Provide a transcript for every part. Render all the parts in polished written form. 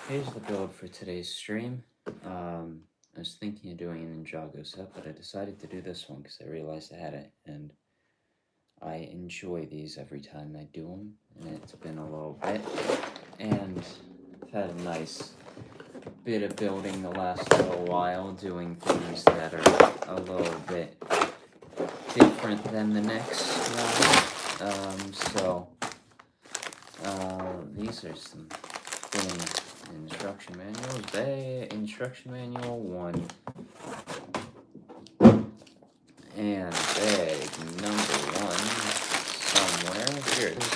Here's the build for today's stream. I was thinking of doing an Ninjago set, but I decided to do this one because I realized I had it, and I enjoy these every time I do them, and it's been a little bit, and I've had a nice bit of building the last little while, doing things that are a little bit different than the next one. These are some things. Instruction manuals. Instruction manual 1 and bag number 1 somewhere. Here it is.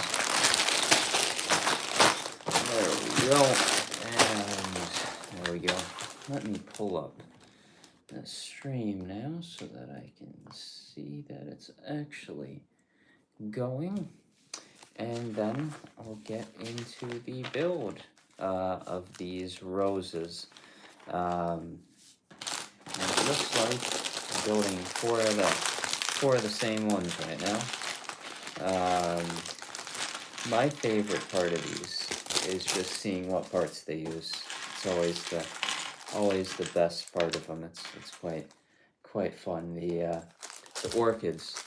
There we go. And there we go. Let me pull up the stream now so that I can see that it's actually going. And then I'll get into the build of these roses. And it looks like I'm building four of the same ones right now. My favorite part of these is just seeing what parts they use. It's always the best part of them. It's quite fun. The orchids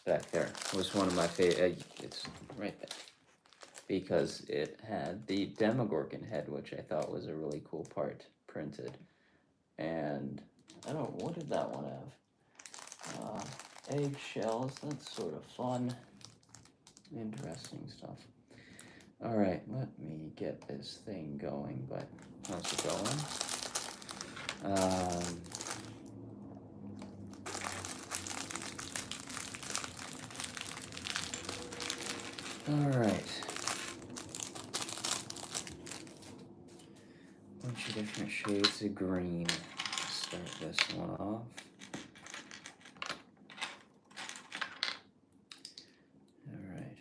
back there was one of my favorite. It's right there because it had the Demogorgon head, which I thought was a really cool part printed. And I don't know, what did that one have? Eggshells. That's sort of fun. Interesting stuff. All right, let me get this thing going. But how's it going? All right. Bunch of different shades of green. Start this one off. All right.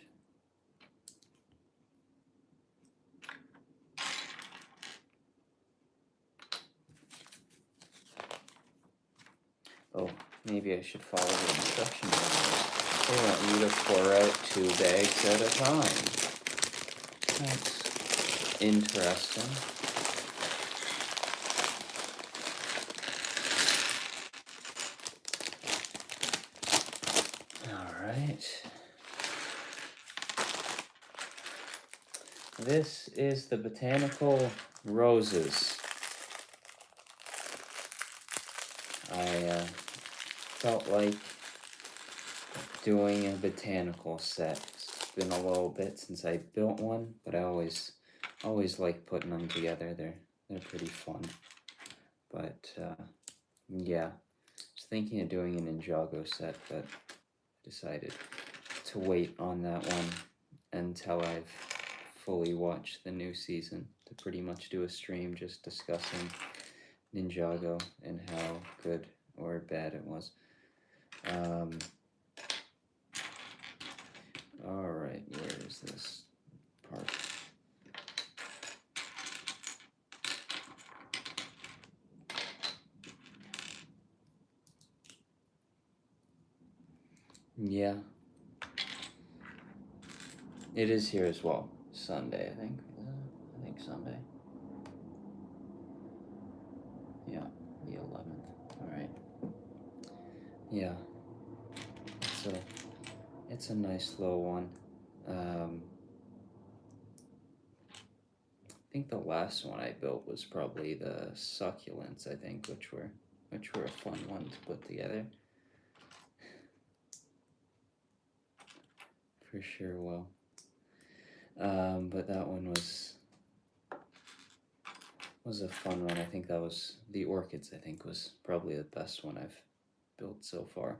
Oh, maybe I should follow the instruction manual. They want you to pour out 2 bags at a time. That's interesting. All right. This is the Botanical Roses. I felt like doing a botanical set. It's been a little bit since I built one, but I always like putting them together. They're pretty fun. But yeah, I was thinking of doing an Ninjago set, but decided to wait on that one until I've fully watched the new season to pretty much do a stream just discussing Ninjago and how good or bad it was. Alright, where is this part? Yeah. It is here as well. Sunday, I think. I think Sunday. Yeah, the 11th. Alright. Yeah. It's a nice little one. I think the last one I built was probably the succulents, I think, which were a fun one to put together. For sure will. But that one was a fun one. I think that was the orchids, I think, was probably the best one I've built so far.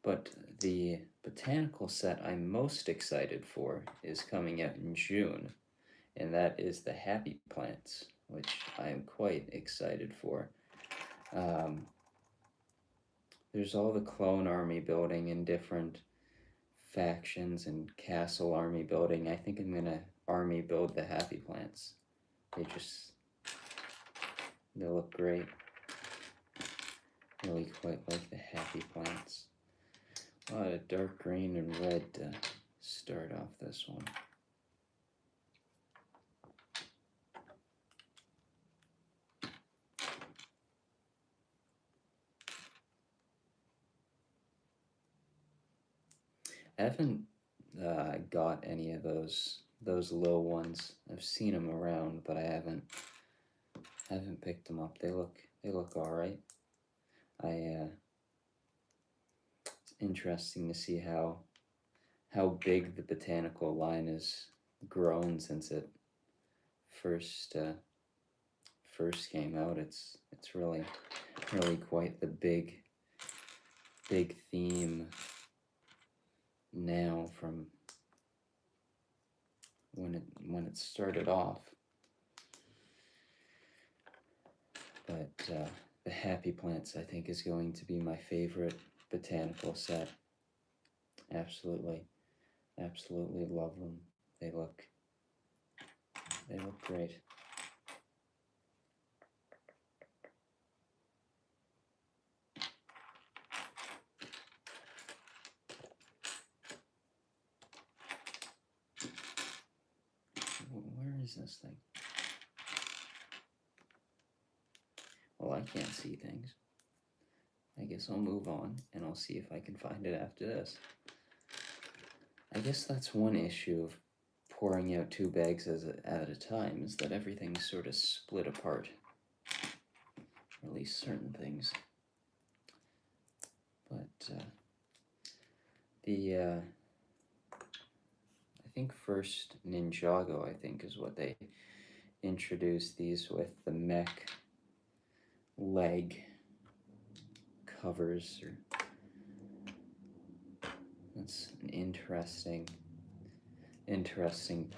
But the botanical set I'm most excited for is coming out in June, and that is the Happy Plants, which I am quite excited for. There's all the clone army building and different factions and castle army building. I think I'm gonna army build the Happy Plants. They look great. Really quite like the Happy Plants. A lot of dark green and red to start off this one. haven't got any of those low ones. I've seen them around, but I haven't picked them up. They look all right. It's interesting to see how big the botanical line has grown since it first first came out. It's really quite the big theme now from when it started off. But the Happy Plants, I think, is going to be my favorite botanical set. Absolutely love them. They look great. Where is this thing? Well, I can't see things. I guess I'll move on and I'll see if I can find it after this. I guess that's one issue of pouring out 2 bags at a time, is that everything's sort of split apart. Or at least certain things. But I think first Ninjago, I think, is what they introduced these with, the mech leg covers. That's an interesting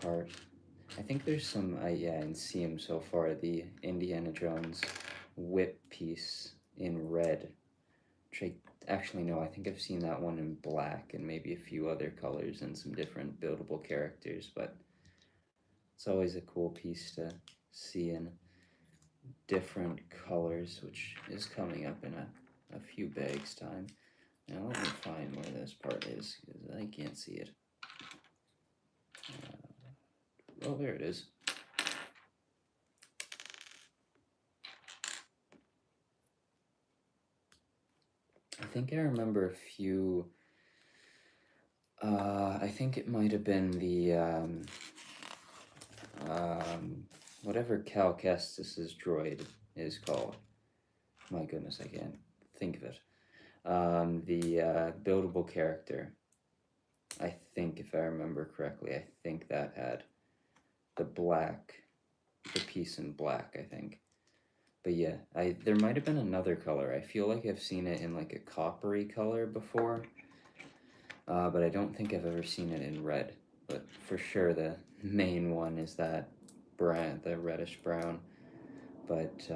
part. I think there's some, I didn't see him so far, the Indiana Jones whip piece in red, which actually, no, I think I've seen that one in black and maybe a few other colors and some different buildable characters, but it's always a cool piece to see in different colors, which is coming up in a few bags' time. Now let me find where this part is, because I can't see it. Oh, there it is. I think I remember a few. I think it might have been the whatever Cal Kestis's droid is called. My goodness, I can't think of it. The buildable character. I think, if I remember correctly, I think that had the piece in black, I think. But yeah, there might have been another color. I feel like I've seen it in like a coppery color before, but I don't think I've ever seen it in red. But for sure, the main one is that the reddish brown. But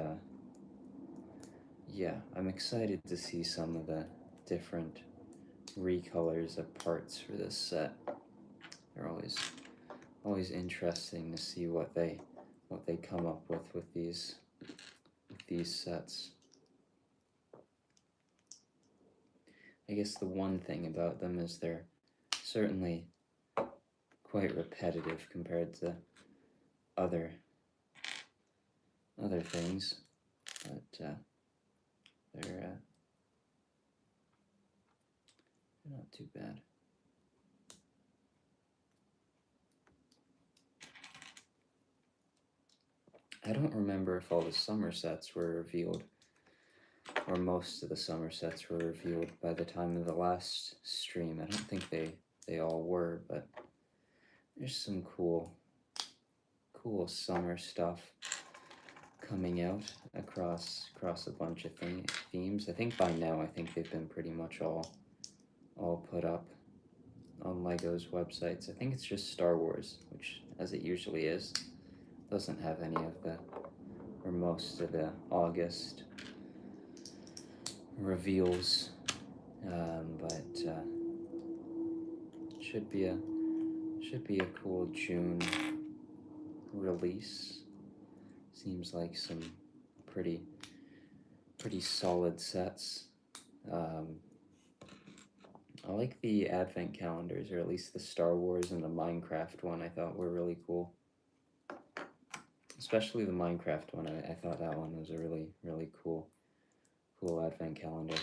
yeah, I'm excited to see some of the different recolors of parts for this set. They're always interesting to see what they come up with these sets. I guess the one thing about them is they're certainly quite repetitive compared to other things, but they're not too bad. I don't remember if all the summer sets were revealed, or most of the summer sets were revealed by the time of the last stream. I don't think they all were, but there's some cool summer stuff coming out across a bunch of themes. I think by now, I think they've been pretty much all put up on LEGO's websites. I think it's just Star Wars, which, as it usually is, doesn't have any of the, or most of the August reveals, but should be a cool June release. Seems like some pretty solid sets. I like the advent calendars, or at least the Star Wars and the Minecraft one. I thought were really cool. Especially the Minecraft one. I thought that one was a really cool advent calendar.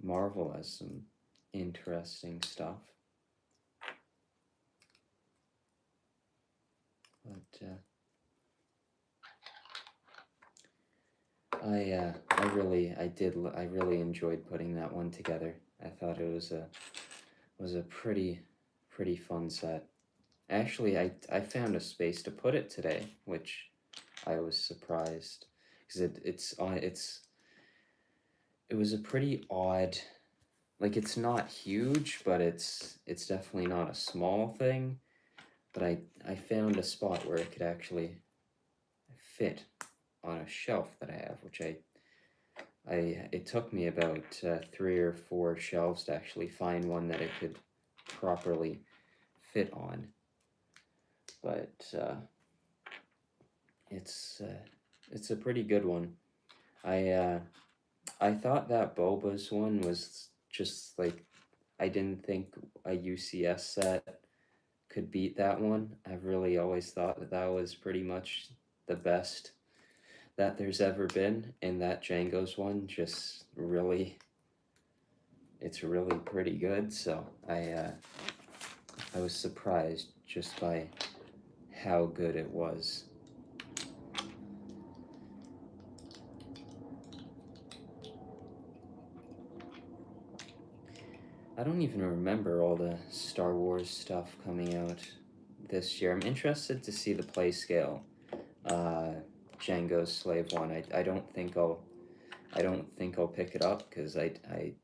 Marvel has some interesting stuff. But I really enjoyed putting that one together. I thought it was a pretty fun set. Actually, I found a space to put it today, which I was surprised because it was a pretty odd, like it's not huge, but it's definitely not a small thing. But I found a spot where it could actually fit on a shelf that I have, which it took me about 3 or 4 shelves to actually find one that it could properly fit on. But it's a pretty good one. I thought that Boba's one was just like, I didn't think a UCS set could beat that one. I've really always thought that that was pretty much the best that there's ever been, and that Django's one just really, it's really pretty good. So I was surprised just by how good it was. I don't even remember all the Star Wars stuff coming out this year. I'm interested to see the play scale. Django's Slave One. I don't think I'll pick it up because I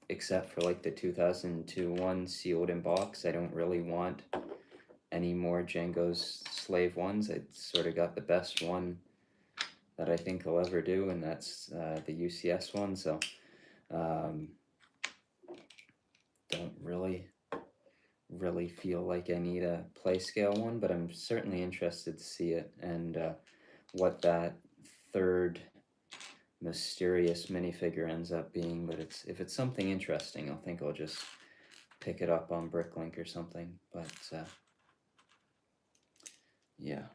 except for like the 2002 one sealed in box, I don't really want any more Django's Slave Ones. I sort of got the best one that I think I'll ever do, and that's the UCS one. So don't really feel like I need a play scale one, but I'm certainly interested to see it and what that third mysterious minifigure ends up being. But if it's something interesting, I think I'll just pick it up on Bricklink or something. But yeah,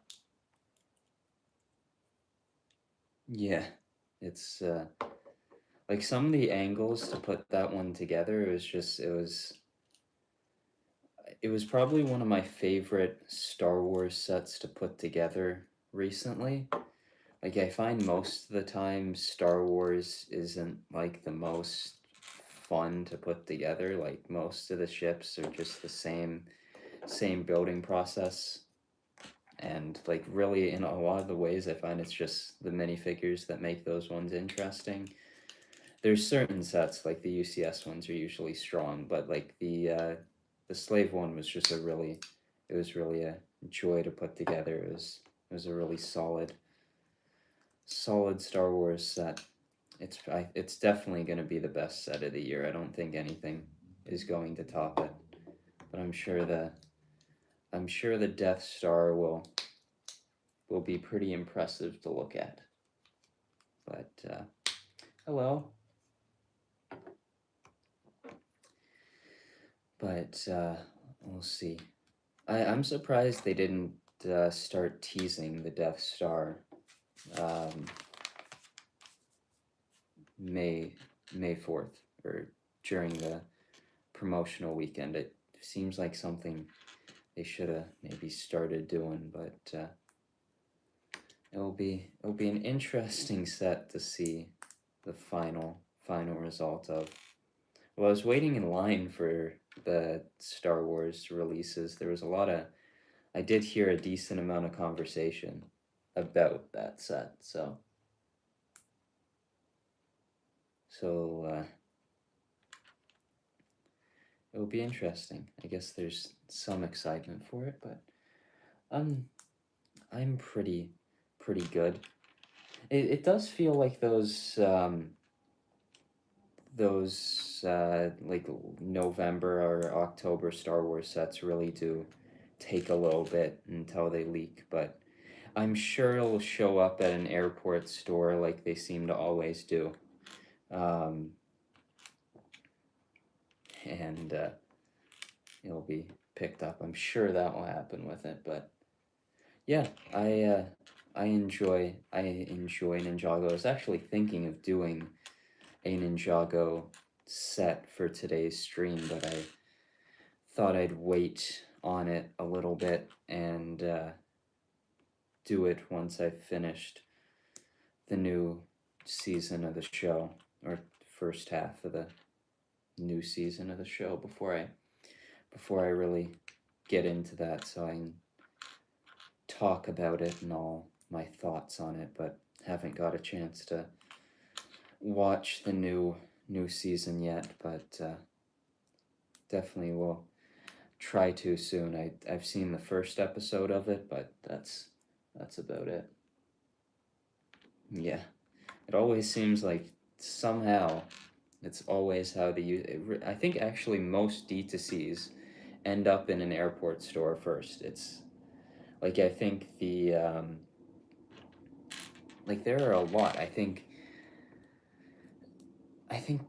it's like some of the angles to put that one together. It was probably one of my favorite Star Wars sets to put together recently. Like, I find most of the time Star Wars isn't like the most fun to put together. Like, most of the ships are just the same building process. And like, really, in a lot of the ways, I find it's just the minifigures that make those ones interesting. There's certain sets, like the UCS ones, are usually strong, but like the Slave one was just it was really a joy to put together. It was a really solid Star Wars set. It's definitely going to be the best set of the year. I don't think anything is going to top it, but I'm sure the Death Star will be pretty impressive to look at. But hello. But we'll see. I'm surprised they didn't start teasing the Death Star May 4th or during the promotional weekend. It seems like something they should have maybe started doing, but it'll be an interesting set to see the final result of. Well, I was waiting in line for the Star Wars releases. There was I did hear a decent amount of conversation about that set, so it'll be interesting. I guess there's some excitement for it, but I'm pretty good. It does feel like those like November or October Star Wars sets really do take a little bit until they leak, but I'm sure it'll show up at an airport store like they seem to always do. And it'll be picked up. I'm sure that will happen with it, but yeah, I enjoy Ninjago. I was actually thinking of doing a Ninjago set for today's stream, but I thought I'd wait on it a little bit and do it once I finished the new season of the show, or first half of the new season of the show, before I really get into that, so I can talk about it and all my thoughts on it, but haven't got a chance to watch the new season yet, but definitely will try to soon. I've seen the first episode of it, but that's about it. Yeah, it always seems like somehow it's always how I think actually most D2Cs end up in an airport store first. It's like, I think like there are a lot. I think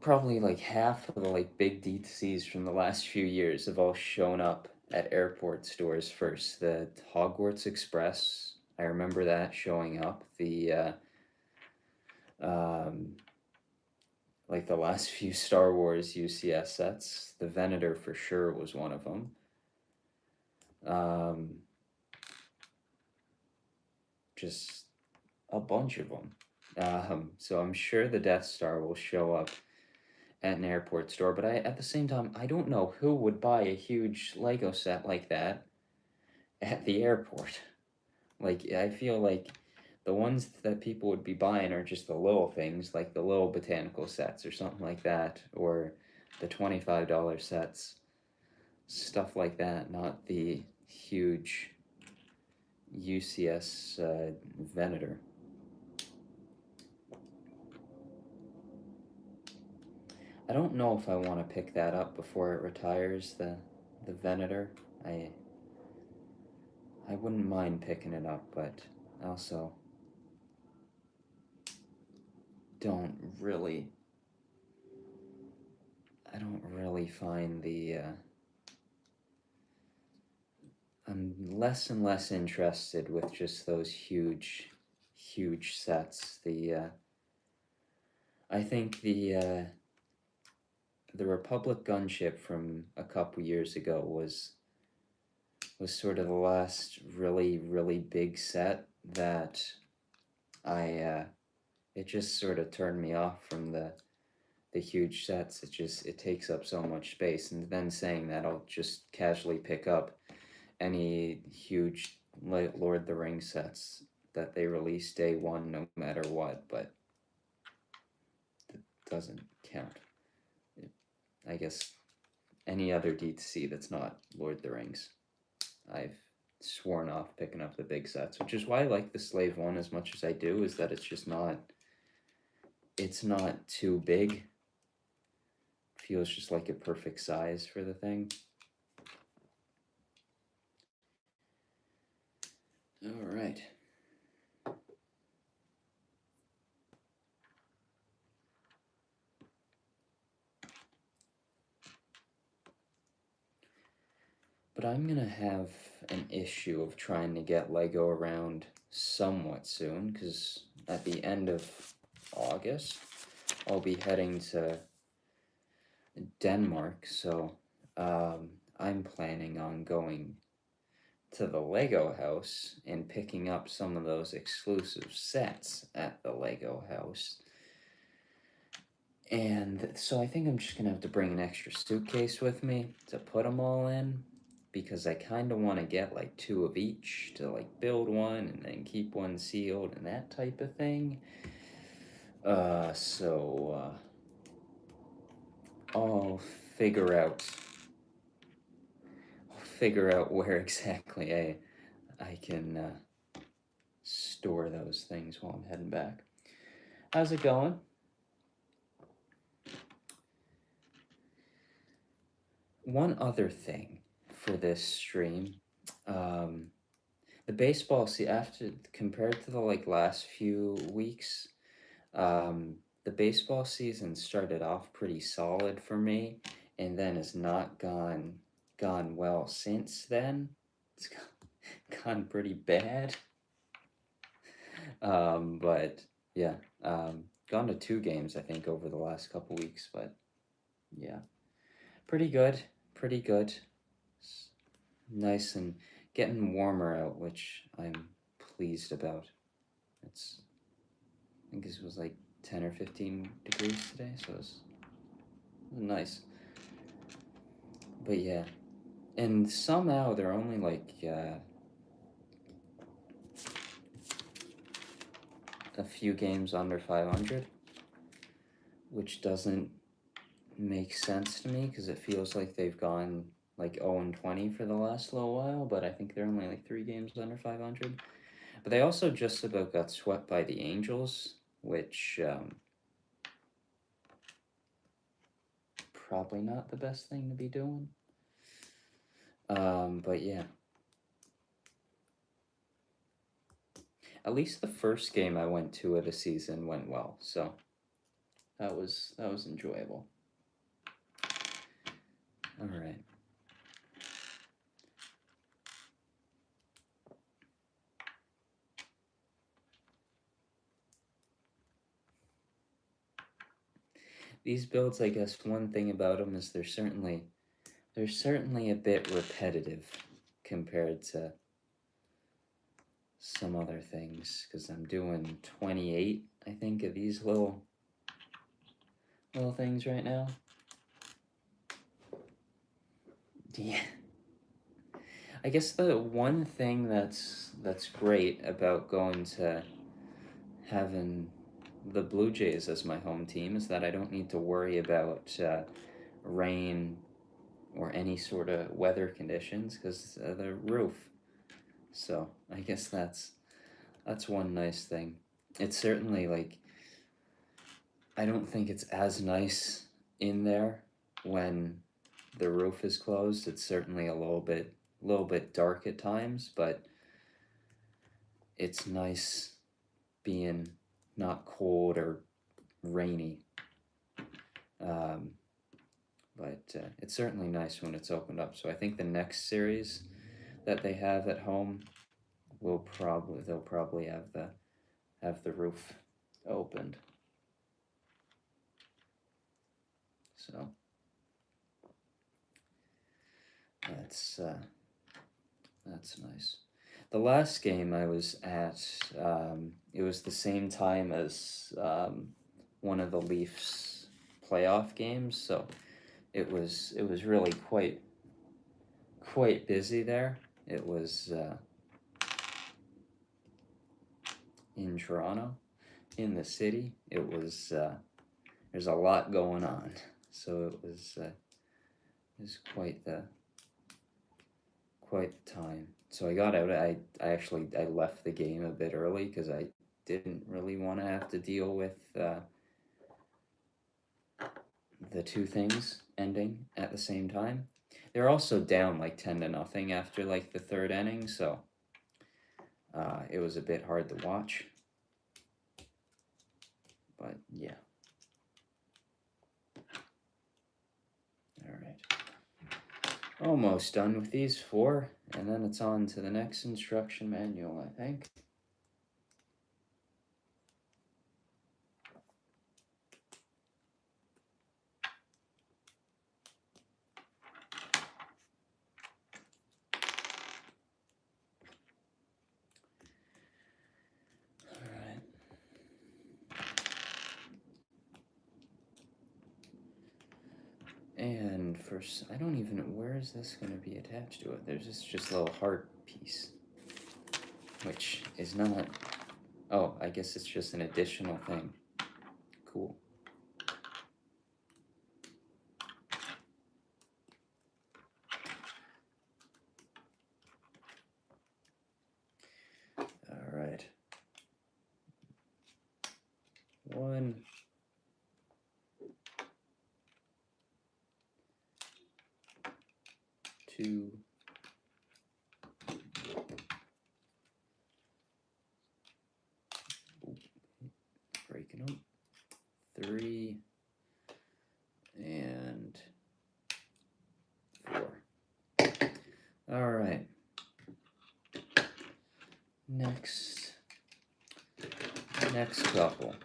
probably like half of the like big D2Cs from the last few years have all shown up at airport stores first. The Hogwarts Express, I remember that showing up. Um, like the last few Star Wars UCS sets, the Venator for sure was one of them. Just a bunch of them. So I'm sure the Death Star will show up at an airport store, but at the same time, I don't know who would buy a huge Lego set like that at the airport. Like, I feel like the ones that people would be buying are just the little things, like the little botanical sets or something like that, or the $25 sets, stuff like that, not the huge UCS Venator. I don't know if I want to pick that up before it retires, the Venator. I wouldn't mind picking it up, but also don't really find I'm less and less interested with just those huge sets. I think the Republic gunship from a couple years ago was sort of the last really big set that it just sort of turned me off from the huge sets. It takes up so much space, and then saying that, I'll just casually pick up any huge Lord of the Rings sets that they release day one, no matter what, but it doesn't count. I guess any other D2C that's not Lord of the Rings, I've sworn off picking up the big sets, which is why I like the Slave one as much as I do, is that it's not too big. Feels just like a perfect size for the thing. All right. But I'm gonna have an issue of trying to get Lego around somewhat soon, because at the end of August, I'll be heading to Denmark, so I'm planning on going to the Lego house and picking up some of those exclusive sets at the Lego house. And so I think I'm just gonna have to bring an extra suitcase with me to put them all in, because I kind of want to get like 2 of each to like build one and then keep one sealed and that type of thing. So I'll figure out where exactly I can store those things while I'm heading back. How's it going? One other thing for this stream, the baseball after, compared to the like last few weeks, the baseball season started off pretty solid for me, and then has not gone well since then. It's gone pretty bad. But yeah, gone to 2 games I think over the last couple weeks, but yeah, pretty good, pretty good. It's nice and getting warmer out, which I'm pleased about. It's I think it was like 10 or 15 degrees today, so it's nice. But yeah, and somehow they're only like a few games under 500, which doesn't make sense to me because it feels like they've gone like 0-20 for the last little while, but I think they're only like 3 games under 500. But they also just about got swept by the Angels, which probably not the best thing to be doing. But yeah. At least the first game I went to of the season went well, so that was enjoyable. All right. These builds, I guess, one thing about them is they're certainly a bit repetitive compared to some other things, because I'm doing 28, I think, of these little things right now. Yeah. I guess the one thing that's great about going to having the Blue Jays as my home team is that I don't need to worry about rain or any sort of weather conditions because the roof. So I guess that's one nice thing. It's certainly like I don't think it's as nice in there when the roof is closed. It's certainly a little bit dark at times, but it's nice being not cold or rainy. But it's certainly nice when it's opened up. So I think the next series that they have at home they'll probably have the roof opened. So that's nice. The last game I was at, it was the same time as one of the Leafs playoff games, so it was really quite busy there. It was in Toronto, in the city. It was there's a lot going on, so it was quite the time. So I got out. I actually left the game a bit early because I didn't really want to have to deal with the two things ending at the same time. They're also down like 10-0 after like the third inning, so it was a bit hard to watch. But yeah. All right. Almost done with these 4, and then it's on to the next instruction manual, I think. And first, I don't even know, where is this going to be attached to it? There's just a little heart piece, which is not, oh, I guess it's just an additional thing. Cool. All right. 1, 2, breaking up, 3, and 4. All right. Next couple.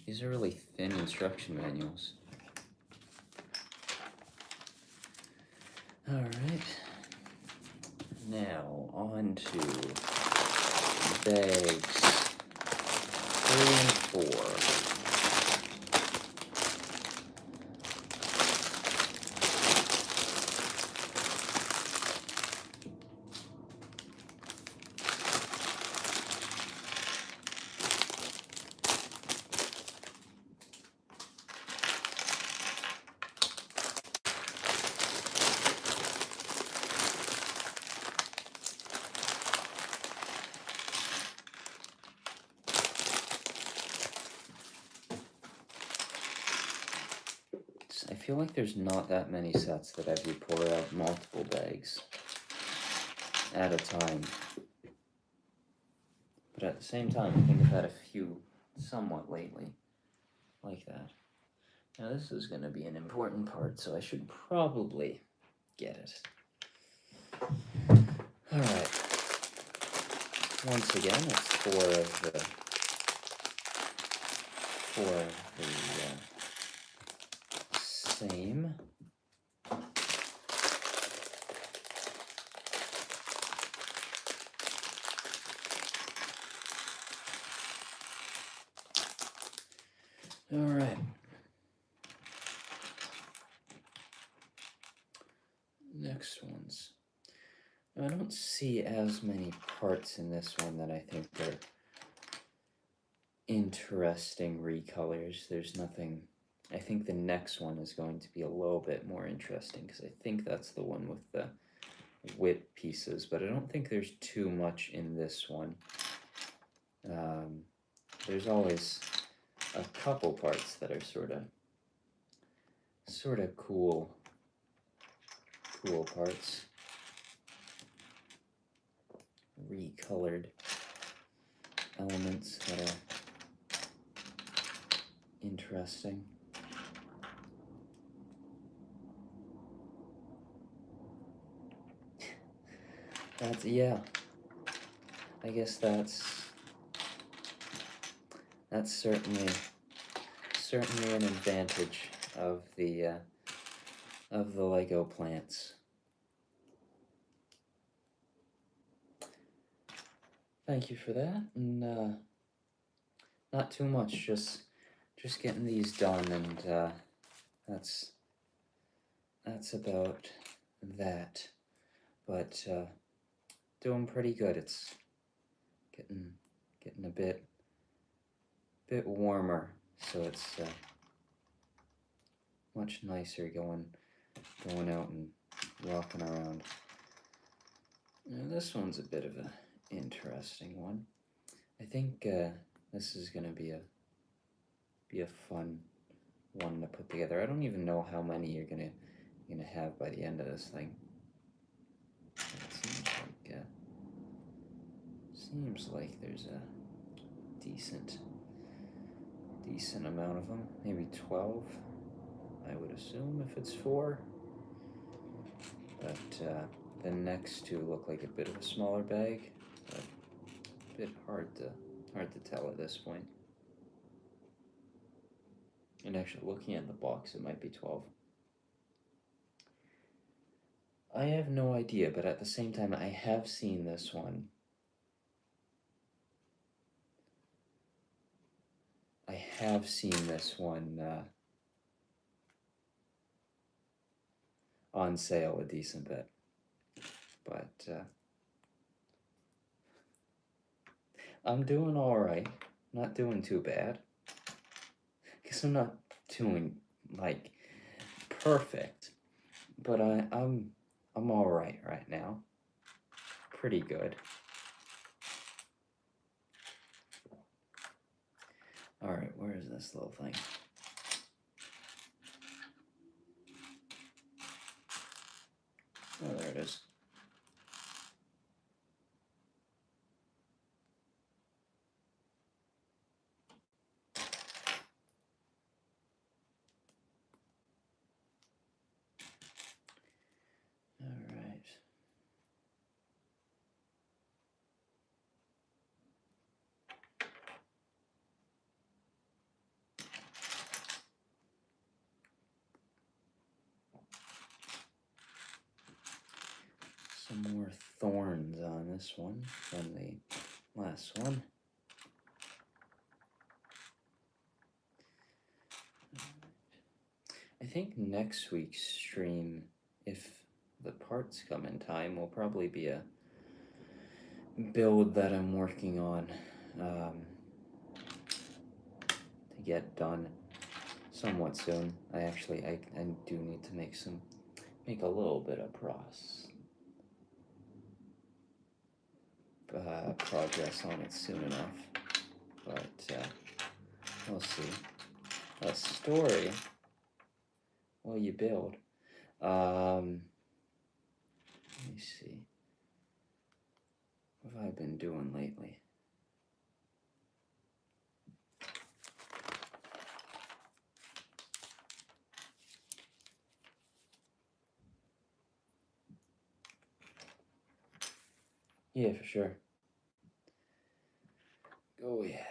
These are really thin instruction manuals. Alright. Now, on to bags 3 and 4. I feel like there's not that many sets that have you pour out multiple bags at a time. But at the same time, I think I've had a few somewhat lately like that. Now this is going to be an important part, so I should probably get it. Alright. Once again, it's four of the same. Alright. Next ones. I don't see as many parts in this one that I think are interesting recolors. There's nothing. I think the next one is going to be a little bit more interesting because I think that's the one with the whip pieces, but I don't think there's too much in this one. There's always a couple parts that are sort of cool parts, recolored elements that are interesting. Yeah, I guess that's certainly an advantage of the Lego plants. Thank you for that, and not too much, just getting these done, and that's about that. But doing pretty good. It's getting a bit warmer, so it's much nicer going out and walking around. Now, this one's a bit of an interesting one. I think this is gonna be a fun one to put together. I don't even know how many you're gonna have by the end of this thing. It seems like there's a decent amount of them. Maybe 12, I would assume, if it's 4. But the next two look like a bit of a smaller bag, but a bit hard to tell at this point. And actually, looking at the box, it might be 12. I have no idea, but at the same time, I have seen this one. On sale a decent bit, but I'm doing all right. Not doing too bad. Guess I'm not doing like perfect, but I'm all right now. Pretty good. All right, where is this little thing? Oh, there it is. All right. more thorns on this one than the last one. I think next week's stream, if the parts come in time, will probably be a build that I'm working on to get done somewhat soon. I do need to make a little bit of progress on it soon enough, but we'll see. A story, well, you build. Let me see. What have I been doing lately? Yeah, for sure. Go ahead.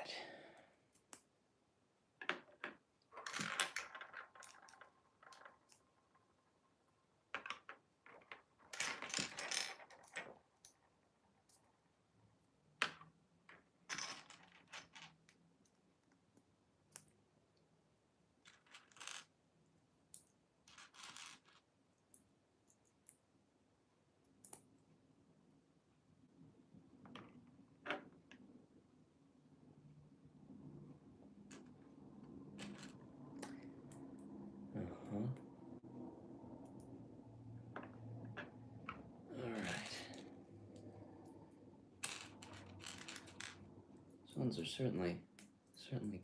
Ones are certainly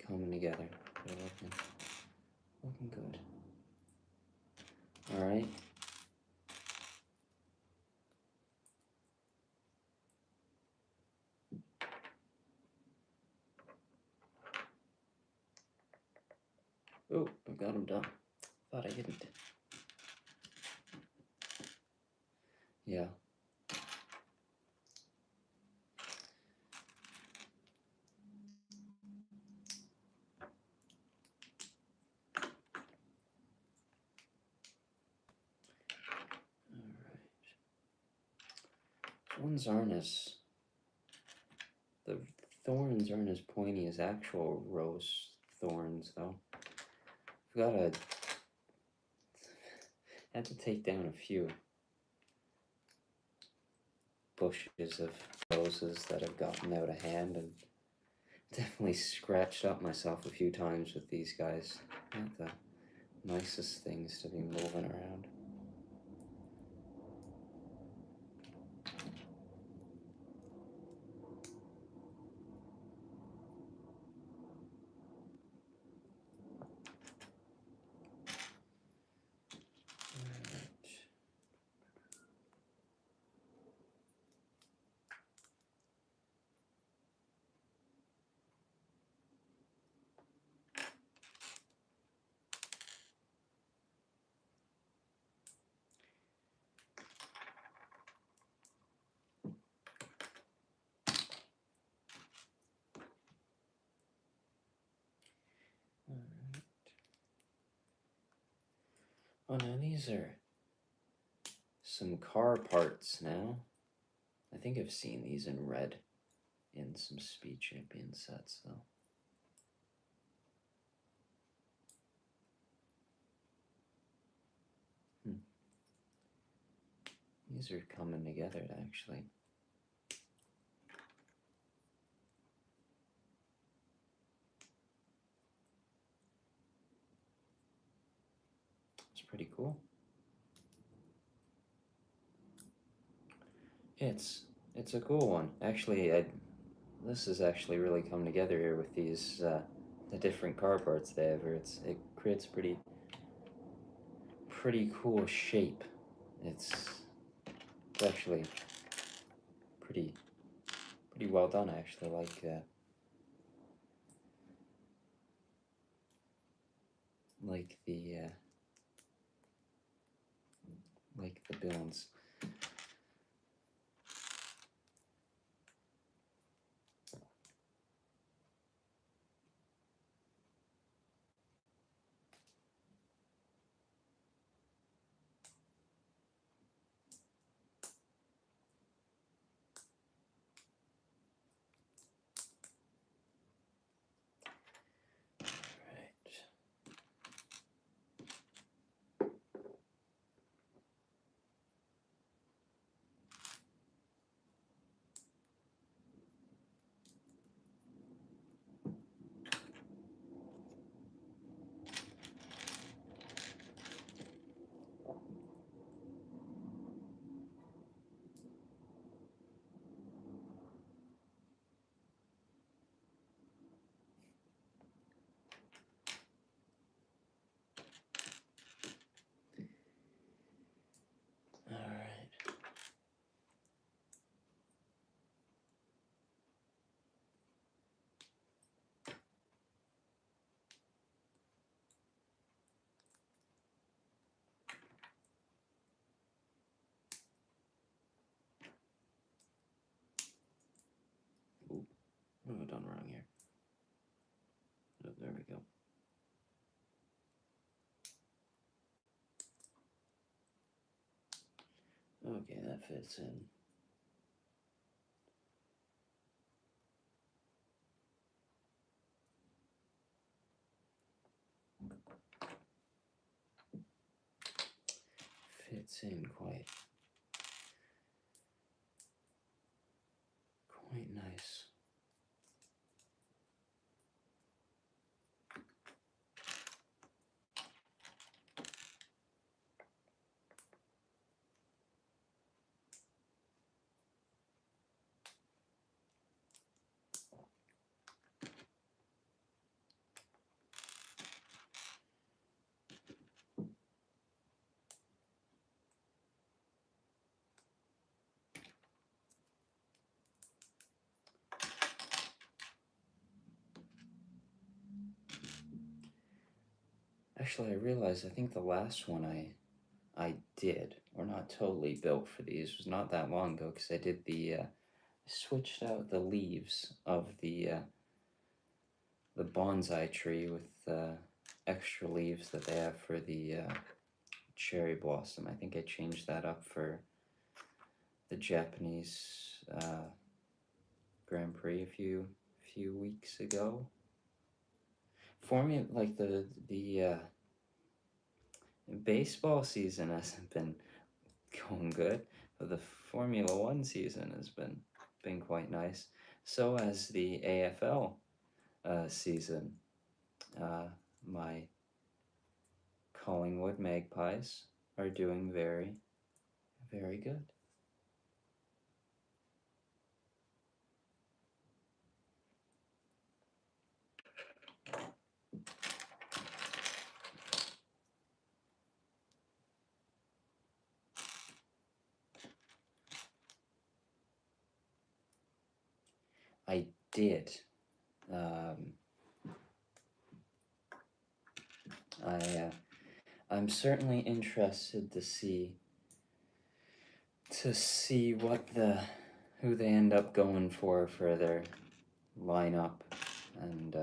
coming together. They're looking good. All right. Oh, I got them done. Thought I didn't. Yeah. Ones aren't as, the thorns aren't as pointy as actual rose thorns, though. I had to take down a few bushes of roses that have gotten out of hand, and definitely scratched up myself a few times with these guys. Not the nicest things to be moving around. Oh, now these are some car parts now. I think I've seen these in red in some Speed Champion sets, though. These are coming together, actually. It's pretty cool. It's a cool one. Actually, this is actually really come together here with these the different car parts they have here. It creates pretty cool shape. It's actually pretty well done. I actually like the builds. we go. Okay, that fits in. Fits in quite nice. Actually, I realized I think the last one I did, or not totally built for these, was not that long ago because I did the switched out the leaves of the bonsai tree with extra leaves that they have for the cherry blossom. I think I changed that up for the Japanese Grand Prix a few weeks ago. For me, like the baseball season hasn't been going good, but the Formula One season has been quite nice. So has the AFL season. My Collingwood Magpies are doing very, very good. I did. I'm certainly interested to see what who they end up going for their lineup, and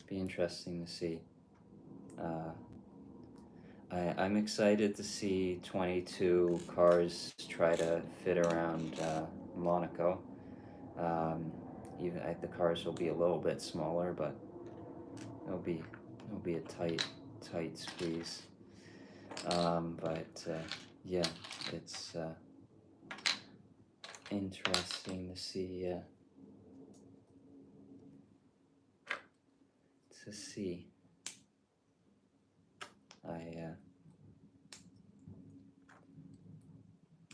be interesting to see. I'm excited to see 22 cars try to fit around Monaco. Even the cars will be a little bit smaller, but it'll be a tight squeeze. But yeah, it's interesting to see.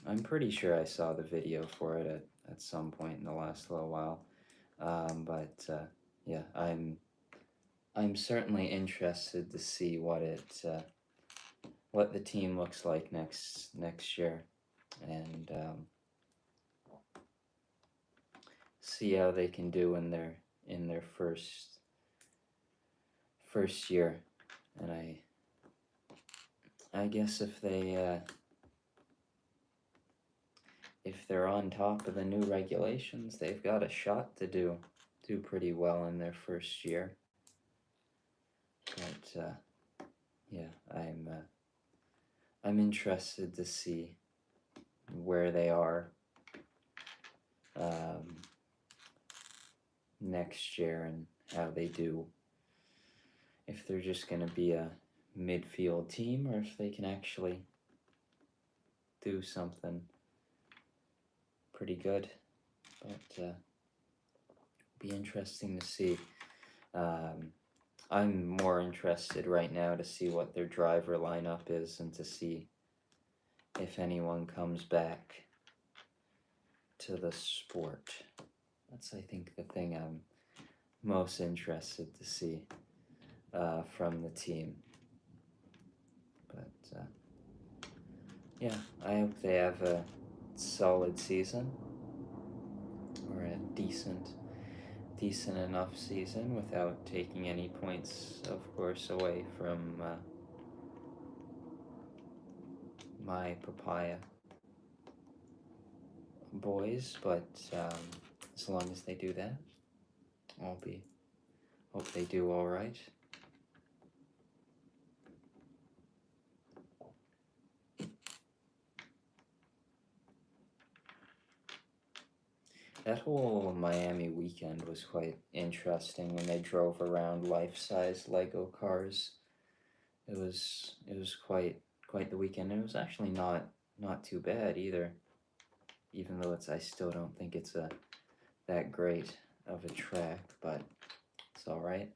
I'm pretty sure I saw the video for it at some point in the last little while. But yeah, I'm certainly interested to see what the team looks like next year, and see how they can do in their first year. And I guess if they're on top of the new regulations, they've got a shot to do pretty well in their first year. But yeah, I'm interested to see where they are next year and how they do. If they're just going to be a midfield team, or if they can actually do something pretty good. But be interesting to see. I'm more interested right now to see what their driver lineup is, and to see if anyone comes back to the sport. That's, I think, the thing I'm most interested to see from the team. But yeah, I hope they have a solid season, or a decent enough season, without taking any points, of course, away from my Papaya boys. But as long as they do that, Hope they do all right. That whole Miami weekend was quite interesting when they drove around life-size Lego cars. It was quite the weekend. It was actually not too bad either, even though I still don't think it's that great of a track, but it's all right.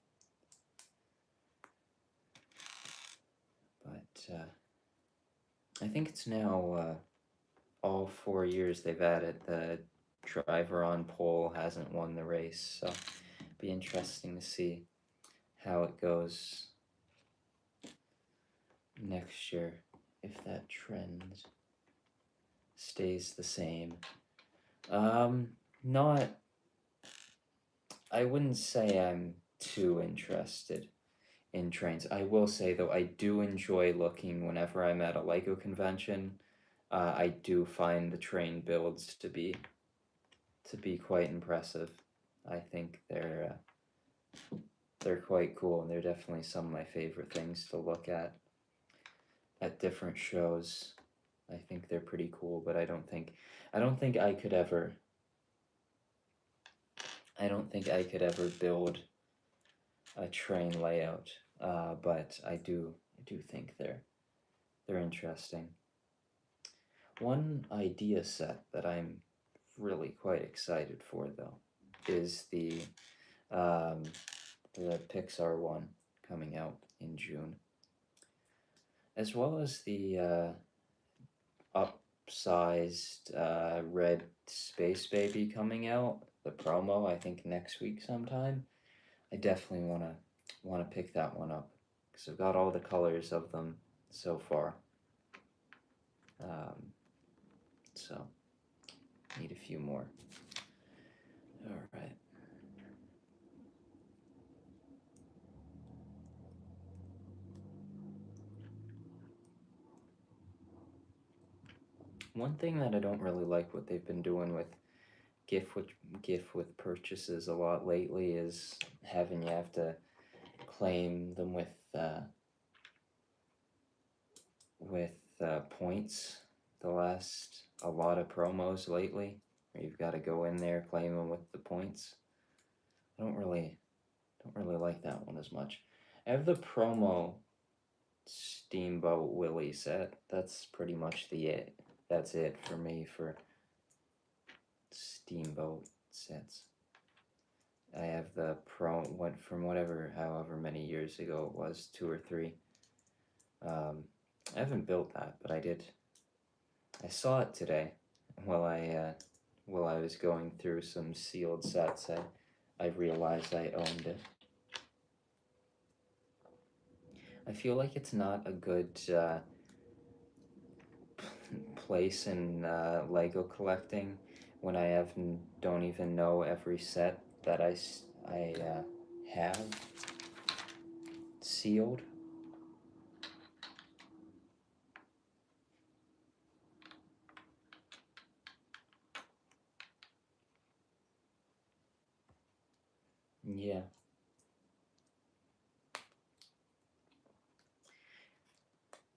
But I think it's now all 4 years they've added the driver on pole hasn't won the race, so it'll be interesting to see how it goes next year if that trend stays the same. Not, I wouldn't say I'm too interested in trains. I will say though, I do enjoy looking whenever I'm at a Lego convention. I do find the train builds to be quite impressive. I think they're quite cool, and they're definitely some of my favorite things to look at different shows. I think they're pretty cool, but I don't think I could ever build a train layout. But I do think they're interesting. One idea set that I'm really quite excited for though is the Pixar one coming out in June, as well as the upsized red Space Baby coming out, the promo, I think next week sometime. I definitely wanna pick that one up because I've got all the colors of them so far. So need a few more. All right. One thing that I don't really like what they've been doing with gift with purchases a lot lately is having you have to claim them with points. The last a lot of promos lately where you've got to go in there, claim them with the points. I don't really like that one as much. I have the promo Steamboat Willie set. That's pretty much that's it for me for Steamboat sets. I have the went from however many years ago it was, 2 or 3. I haven't built that, but I did. I saw it today while I was going through some sealed sets. I realized I owned it. I feel like it's not a good place in Lego collecting when I don't even know every set that I have sealed. Yeah.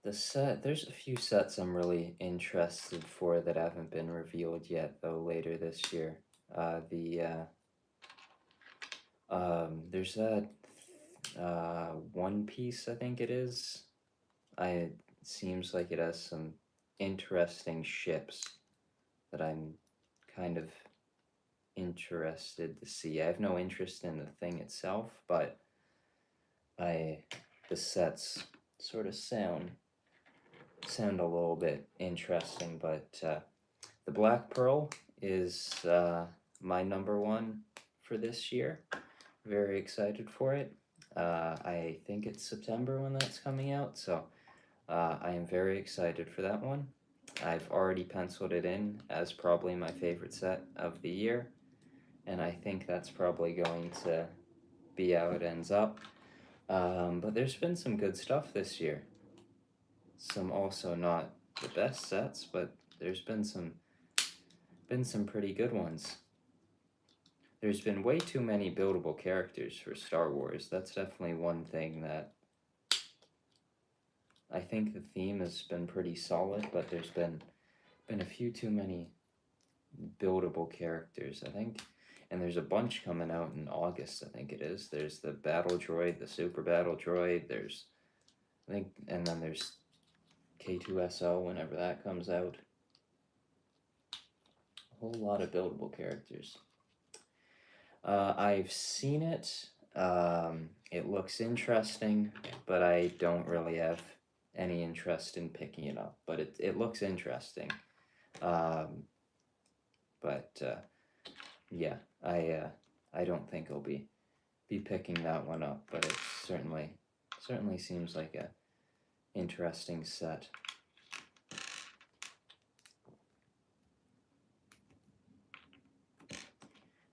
There's a few sets I'm really interested for that haven't been revealed yet, though, later this year. There's that One Piece, I think it is. It seems like it has some interesting ships that I'm kind of interested to see. I have no interest in the thing itself, but the sets sort of sound a little bit interesting. But the Black Pearl is my number one for this year. Very excited for it. I think it's September when that's coming out, so I am very excited for that one. I've already penciled it in as probably my favorite set of the year, and I think that's probably going to be how it ends up. But there's been some good stuff this year. Some also not the best sets, but there's been some pretty good ones. there's been way too many buildable characters for Star Wars. That's definitely one thing that I think the theme has been pretty solid, but there's been a few too many buildable characters, I think. And there's a bunch coming out in August, I think it is. There's the battle droid, the super battle droid, there's I think, and then there's K2SO whenever that comes out. A whole lot of buildable characters. I've seen it. It looks interesting, but I don't really have any interest in picking it up. But it looks interesting. Yeah, I don't think I'll be picking that one up, but it certainly seems like a interesting set.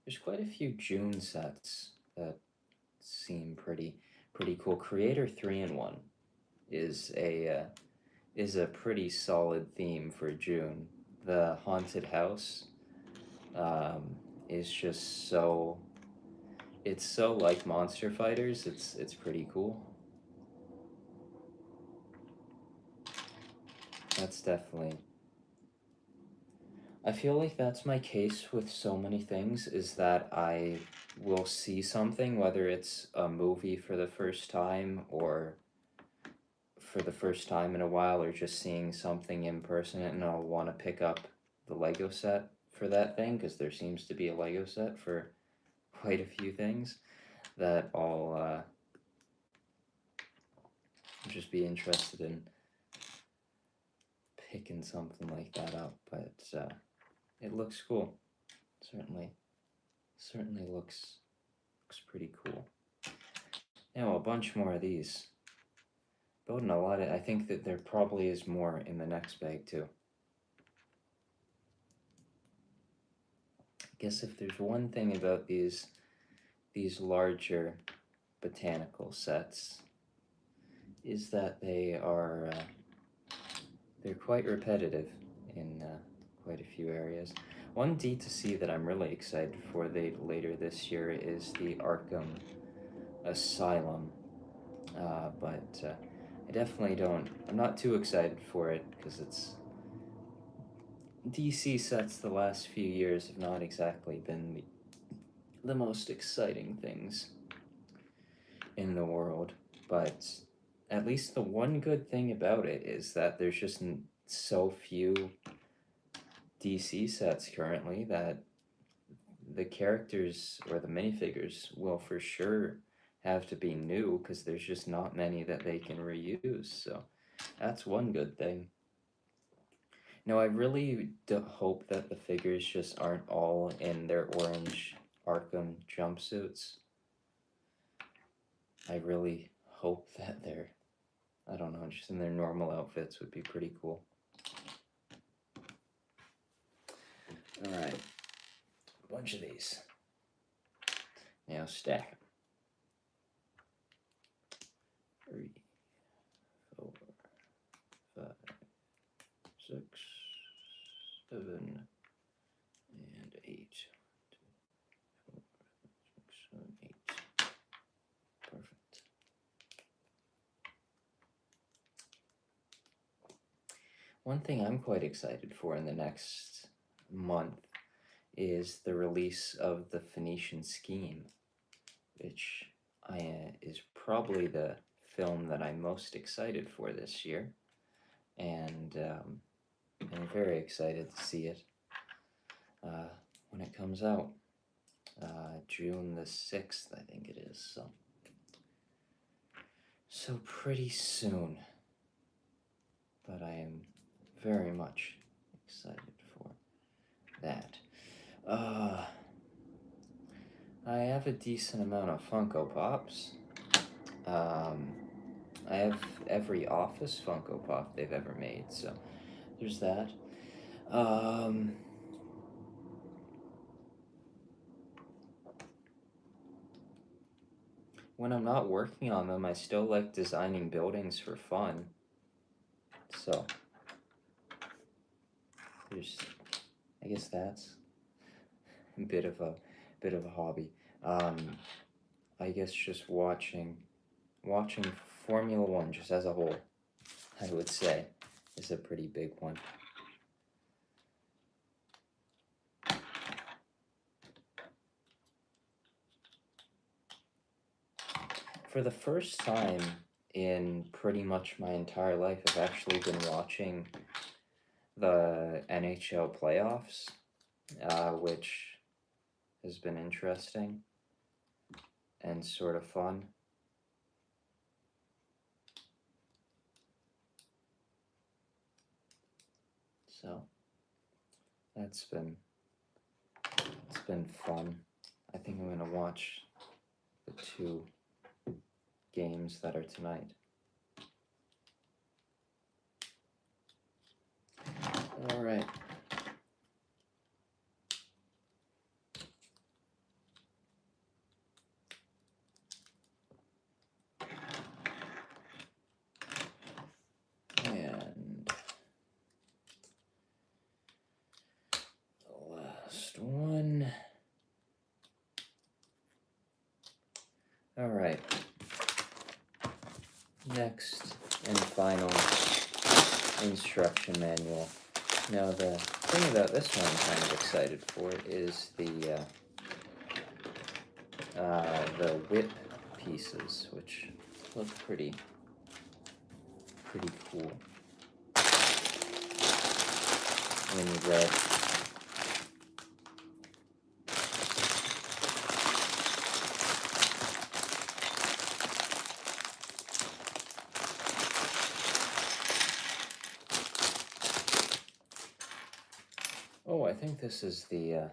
There's quite a few June sets that seem pretty cool. Creator 3-in-1 is a pretty solid theme for June. The haunted house is just so, it's so like Monster Fighters. It's pretty cool. That's definitely, I feel like that's my case with so many things, is that I will see something, whether it's a movie for the first time or for the first time in a while, or just seeing something in person, and I'll want to pick up the Lego set for that thing, because there seems to be a Lego set for quite a few things that I'll just be interested in picking something like that up. But it looks cool. Certainly looks pretty cool. Now a bunch more of these. Building a lot of, I think that there probably is more in the next bag too. I guess if there's one thing about these larger botanical sets, is that they are they're quite repetitive in quite a few areas. One D2C that I'm really excited for later this year is the Arkham Asylum, but I definitely don't, I'm not too excited for it, because it's, DC sets the last few years have not exactly been the most exciting things in the world, but at least the one good thing about it is that there's just so few DC sets currently that the characters or the minifigures will for sure have to be new, because there's just not many that they can reuse. So that's one good thing. No, I really hope that the figures just aren't all in their orange Arkham jumpsuits. I really hope that they're, I don't know, just in their normal outfits would be pretty cool. Alright, a bunch of these. Now stack them. 3, 4, 5, 6, 7, and 8. 2, 4, 6, 7, 8. Perfect. One thing I'm quite excited for in the next month is the release of the Phoenician Scheme, which is probably the film that I'm most excited for this year, and I'm very excited to see it when it comes out. June the 6th, I think it is, so pretty soon, but I am very much excited for that. I have a decent amount of Funko Pops. I have every Office Funko Pop they've ever made, so there's that. When I'm not working on them, I still like designing buildings for fun. So there's, I guess that's a bit of bit of a hobby. I guess just watching Formula One just as a whole, I would say, is a pretty big one. For the first time in pretty much my entire life, I've actually been watching the NHL playoffs, which has been interesting and sort of fun. So it's been fun. I think I'm gonna watch the 2 games that are tonight. All right. And the last one. All right. Next and final instruction manual. Now the thing about this one I'm kind of excited for is the whip pieces, which look pretty cool in red. Oh, I think this is the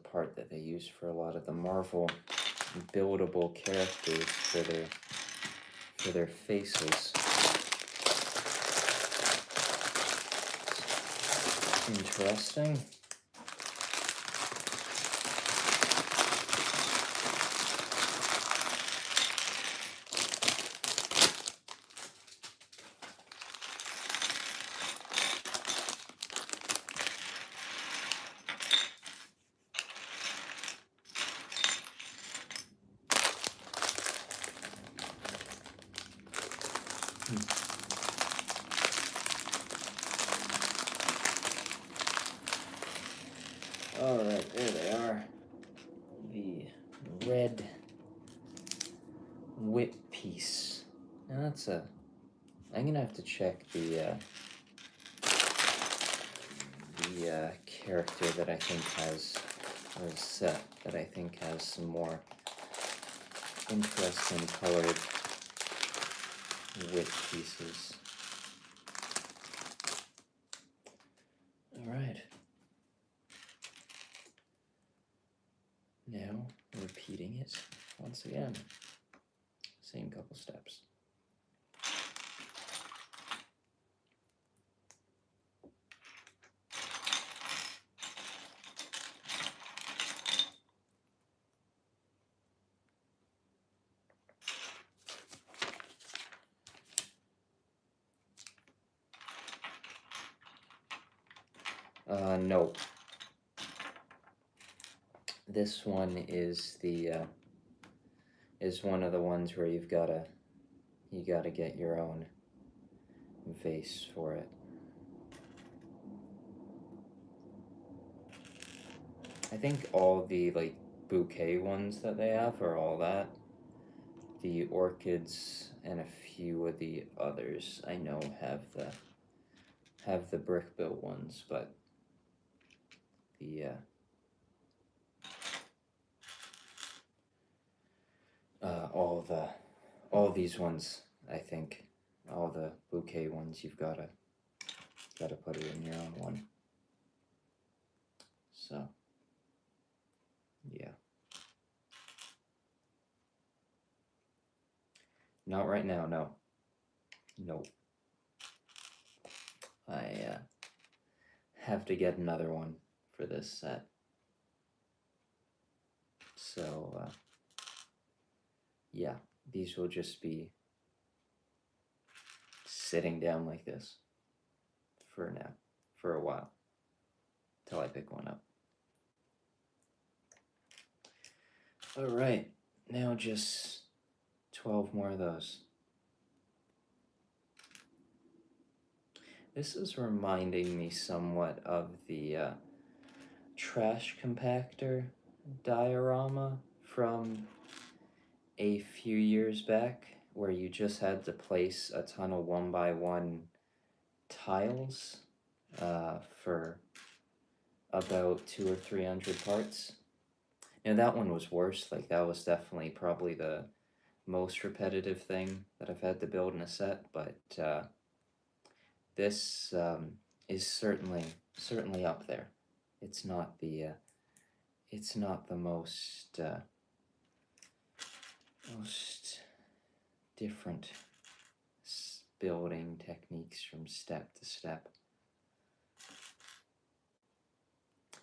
part that they use for a lot of the Marvel buildable characters for their faces. Interesting. Alright, there they are. The red whip piece. Now that's I'm gonna have to check the character that I think has, or set that I think has some more interesting colored whip pieces. Alright. Now, repeating it once again. Same couple steps. No. This one is is one of the ones where you gotta get your own vase for it. I think all the bouquet ones that they have are all that. The orchids and a few of the others I know have the brick built ones, but the all these ones, I think, all the bouquet ones, you've gotta put it in your own one. So, yeah. Not right now, no. Nope. I have to get another one for this set. So, yeah, these will just be sitting down like this for now, for a while, till I pick one up. Alright, now just 12 more of those. This is reminding me somewhat of the trash compactor diorama from a few years back, where you just had to place a ton of 1x1 tiles for about 200 or 300 parts. Now that one was worse. Like, that was definitely probably the most repetitive thing that I've had to build in a set, but this is certainly up there. It's not the most most different building techniques from step to step.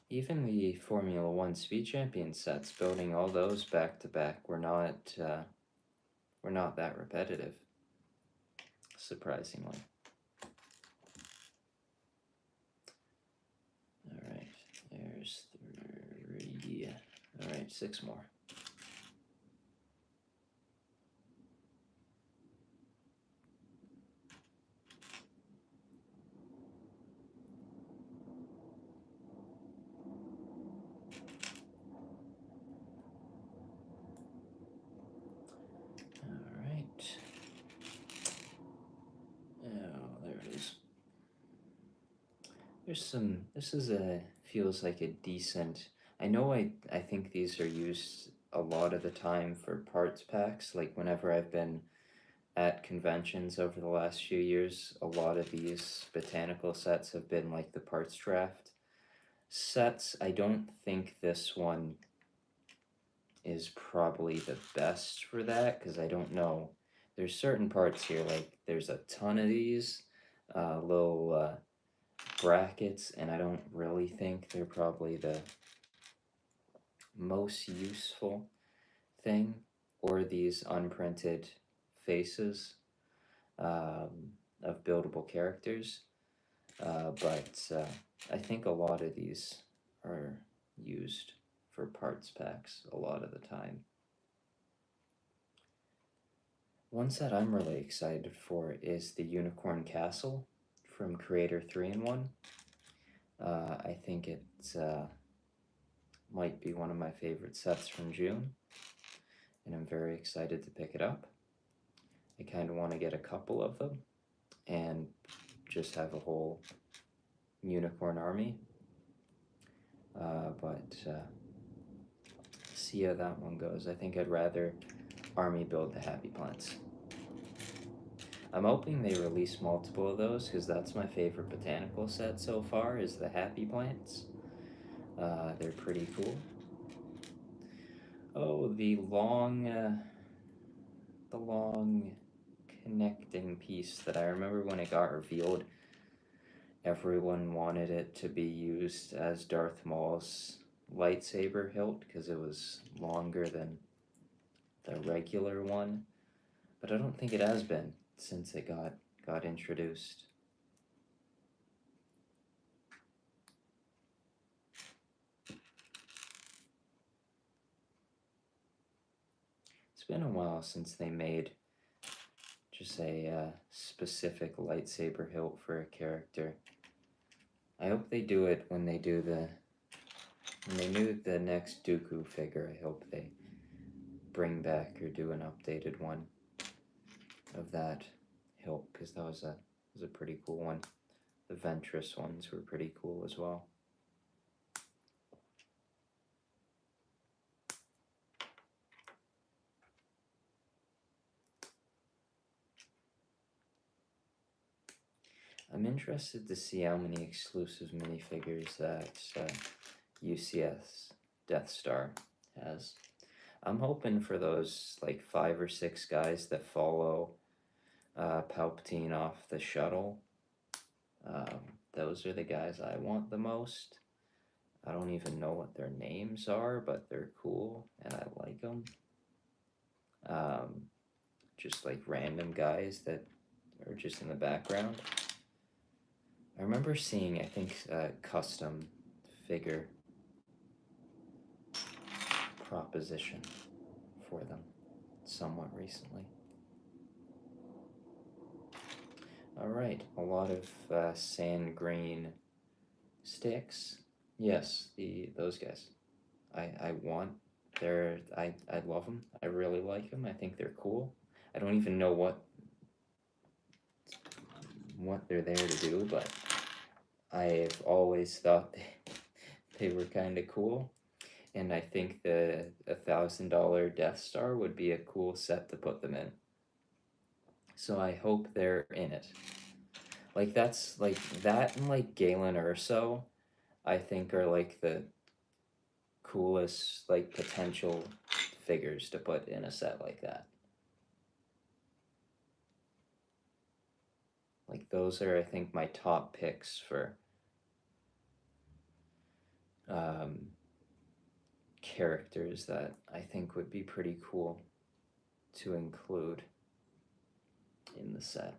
Even the Formula One Speed Champion sets, building all those back to back, were not that repetitive, surprisingly. Alright, there's 3. Alright, 6 more. Alright. Oh, there it is. There's some, feels like a decent, I know I think these are used a lot of the time for parts packs. Like, whenever I've been at conventions over the last few years, a lot of these botanical sets have been like the parts draft sets. I don't think this one is probably the best for that, because I don't know. There's certain parts here, like there's a ton of these little brackets, and I don't really think they're probably the most useful thing, or these unprinted faces of buildable characters, but I think a lot of these are used for parts packs a lot of the time. One set I'm really excited for is the Unicorn Castle from Creator 3-in-1. I think it might be one of my favorite sets from June, and I'm very excited to pick it up. I kind of want to get a couple of them and just have a whole unicorn army, but see how that one goes. I think I'd rather army build the Happy Plants. I'm hoping they release multiple of those, because that's my favorite botanical set so far, is the Happy Plants. They're pretty cool. Oh, the long connecting piece that I remember when it got revealed, everyone wanted it to be used as Darth Maul's lightsaber hilt, because it was longer than the regular one, but I don't think it has been since it got introduced. It's been a while since they made just a specific lightsaber hilt for a character. I hope they do it when they do the next Dooku figure. I hope they bring back or do an updated one of that hilt, because that was a pretty cool one. The Ventress ones were pretty cool as well. I'm interested to see how many exclusive minifigures that UCS Death Star has. I'm hoping for those like 5 or 6 guys that follow Palpatine off the shuttle. Those are the guys I want the most. I don't even know what their names are, but they're cool and I like them. Just like random guys that are just in the background. I remember seeing, I think, a custom figure proposition for them somewhat recently. Alright, a lot of sand green sticks. Yes, those guys. I want I love them. I really like them. I think they're cool. I don't even know what they're there to do, but I've always thought they were kind of cool. And I think the $1,000 Death Star would be a cool set to put them in. So I hope they're in it. Like that's like that and like Galen Urso, I think are like the coolest like potential figures to put in a set like that. Like those are I think my top picks for characters that I think would be pretty cool to include in the set.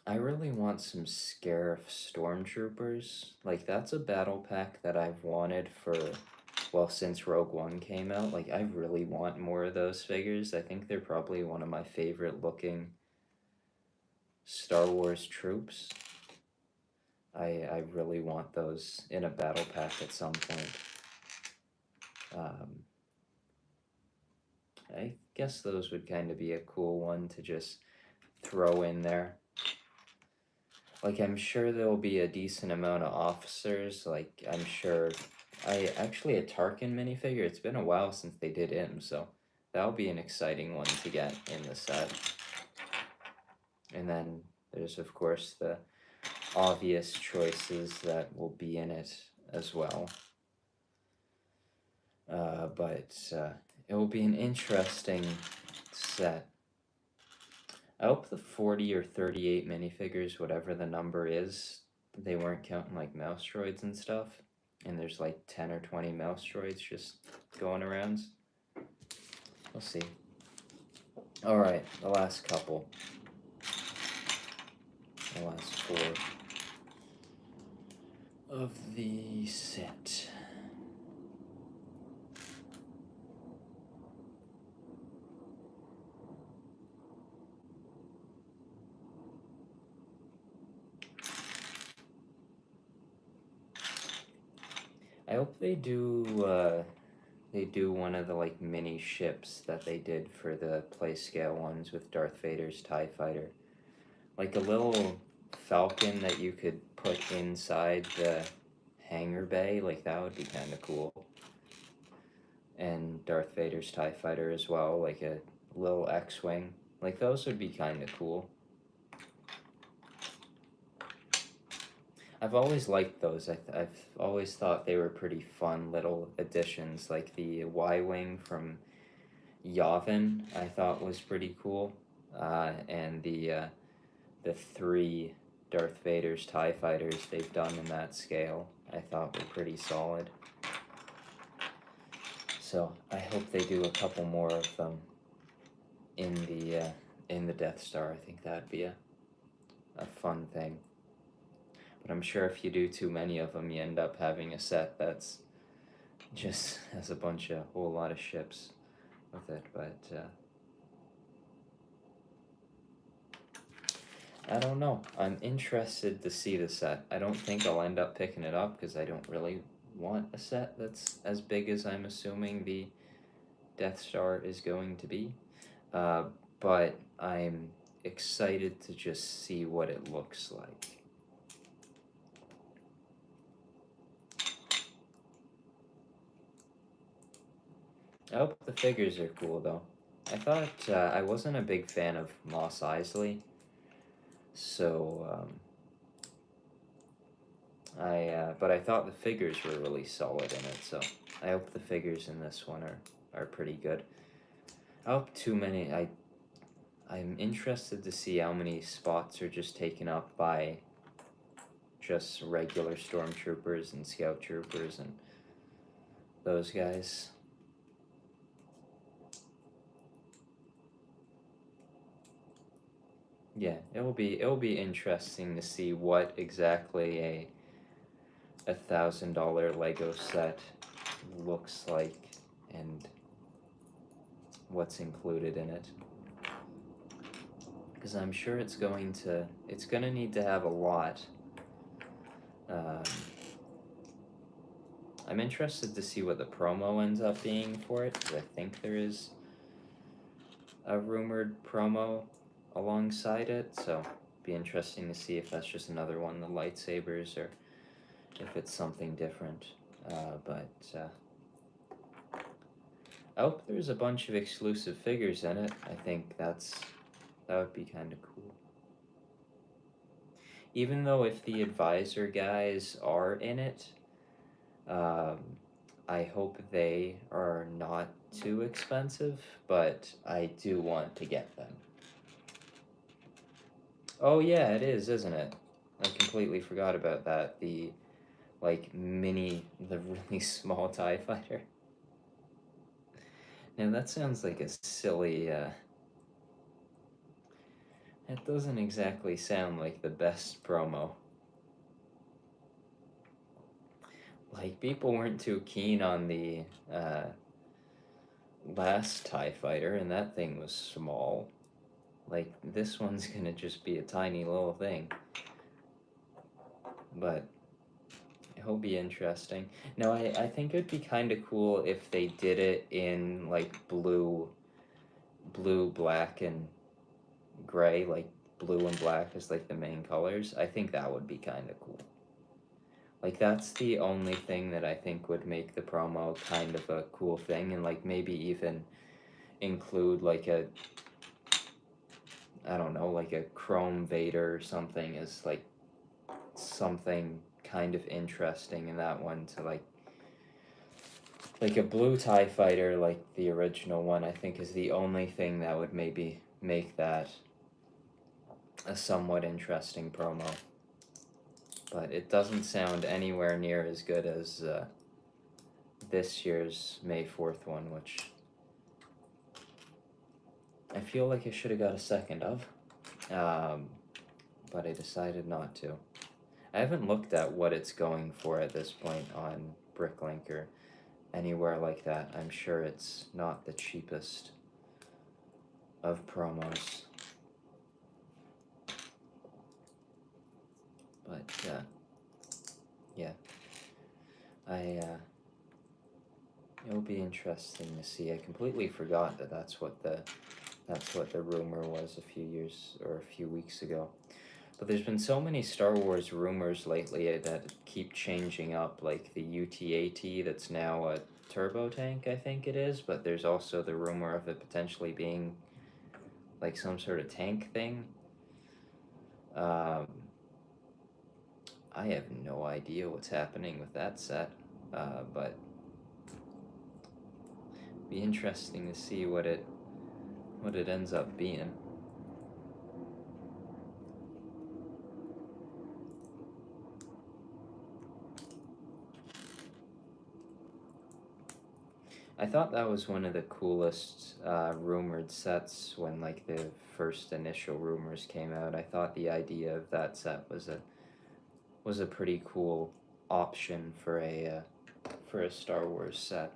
I really want some Scarif Stormtroopers. Like, that's a battle pack that I've wanted for, well, since Rogue One came out. Like, I really want more of those figures. I think they're probably one of my favorite looking Star Wars troops. I really want those in a battle pack at some point. I guess those would kind of be a cool one to just throw in there. Like, I'm sure there'll be a decent amount of officers. Like, I'm sure. Actually, a Tarkin minifigure, it's been a while since they did him, so that'll be an exciting one to get in the set. And then there's, of course, the obvious choices that will be in it as well. But it will be an interesting set. I hope the 40 or 38 minifigures, whatever the number is, they weren't counting like mouse droids and stuff. And there's like 10 or 20 mouse droids just going around. We'll see. Alright, the last couple. The last 4 of the set. I hope they do one of the like mini ships that they did for the play scale ones with Darth Vader's TIE Fighter. Like a little Falcon that you could put inside the hangar bay, like that would be kind of cool. And Darth Vader's TIE Fighter as well, like a little X-Wing. Like those would be kind of cool. I've always liked those. I've always thought they were pretty fun little additions. Like the Y-Wing from Yavin, I thought was pretty cool. And the 3 Darth Vader's TIE Fighters they've done in that scale, I thought were pretty solid. So I hope they do a couple more of them in the Death Star. I think that'd be a fun thing. But I'm sure if you do too many of them, you end up having a set that's just has a whole lot of ships with it. But I don't know. I'm interested to see the set. I don't think I'll end up picking it up because I don't really want a set that's as big as I'm assuming the Death Star is going to be. But I'm excited to just see what it looks like. I hope the figures are cool though. I thought I wasn't a big fan of Mos Eisley, so but I thought the figures were really solid in it. So I hope the figures in this one are pretty good. I hope too many. I'm interested to see how many spots are just taken up by just regular stormtroopers and scout troopers and those guys. Yeah, it'll be interesting to see what exactly a $1,000 Lego set looks like and what's included in it. Because I'm sure it's gonna need to have a lot. I'm interested to see what the promo ends up being for it, because I think there is a rumored promo alongside it, so be interesting to see if that's just another one of the lightsabers or if it's something different. I hope there's a bunch of exclusive figures in it. I think that would be kind of cool. Even though if the advisor guys are in it, I hope they are not too expensive, but I do want to get them. Oh yeah, it is, isn't it? I completely forgot about that. The really small TIE fighter. Now that sounds like a silly, that doesn't exactly sound like the best promo. Like, people weren't too keen on the, last TIE fighter, and that thing was small. Like, this one's gonna just be a tiny little thing. But it'll be interesting. Now, I think it'd be kind of cool if they did it in, like, blue, black, and gray. Like, blue and black is, like, the main colors. I think that would be kind of cool. Like, that's the only thing that I think would make the promo kind of a cool thing, and, like, maybe even include, like, I don't know, like a Chrome Vader or something as, like, something kind of interesting in that one to, like a blue TIE fighter, like the original one, I think is the only thing that would maybe make that a somewhat interesting promo. But it doesn't sound anywhere near as good as this year's May 4th one, which I feel like I should have got a second of, but I decided not to. I haven't looked at what it's going for at this point on Bricklink or anywhere like that. I'm sure it's not the cheapest of promos. But yeah, it'll be interesting to see. I completely forgot that that's what the rumor was a few weeks ago. But there's been so many Star Wars rumors lately that keep changing up, like the UT-AT that's now a turbo tank, I think it is, but there's also the rumor of it potentially being like some sort of tank thing. I have no idea what's happening with that set, but be interesting to see what it ends up being. I thought that was one of the coolest rumored sets when, like, the first initial rumors came out. I thought the idea of that set was a pretty cool option for a Star Wars set.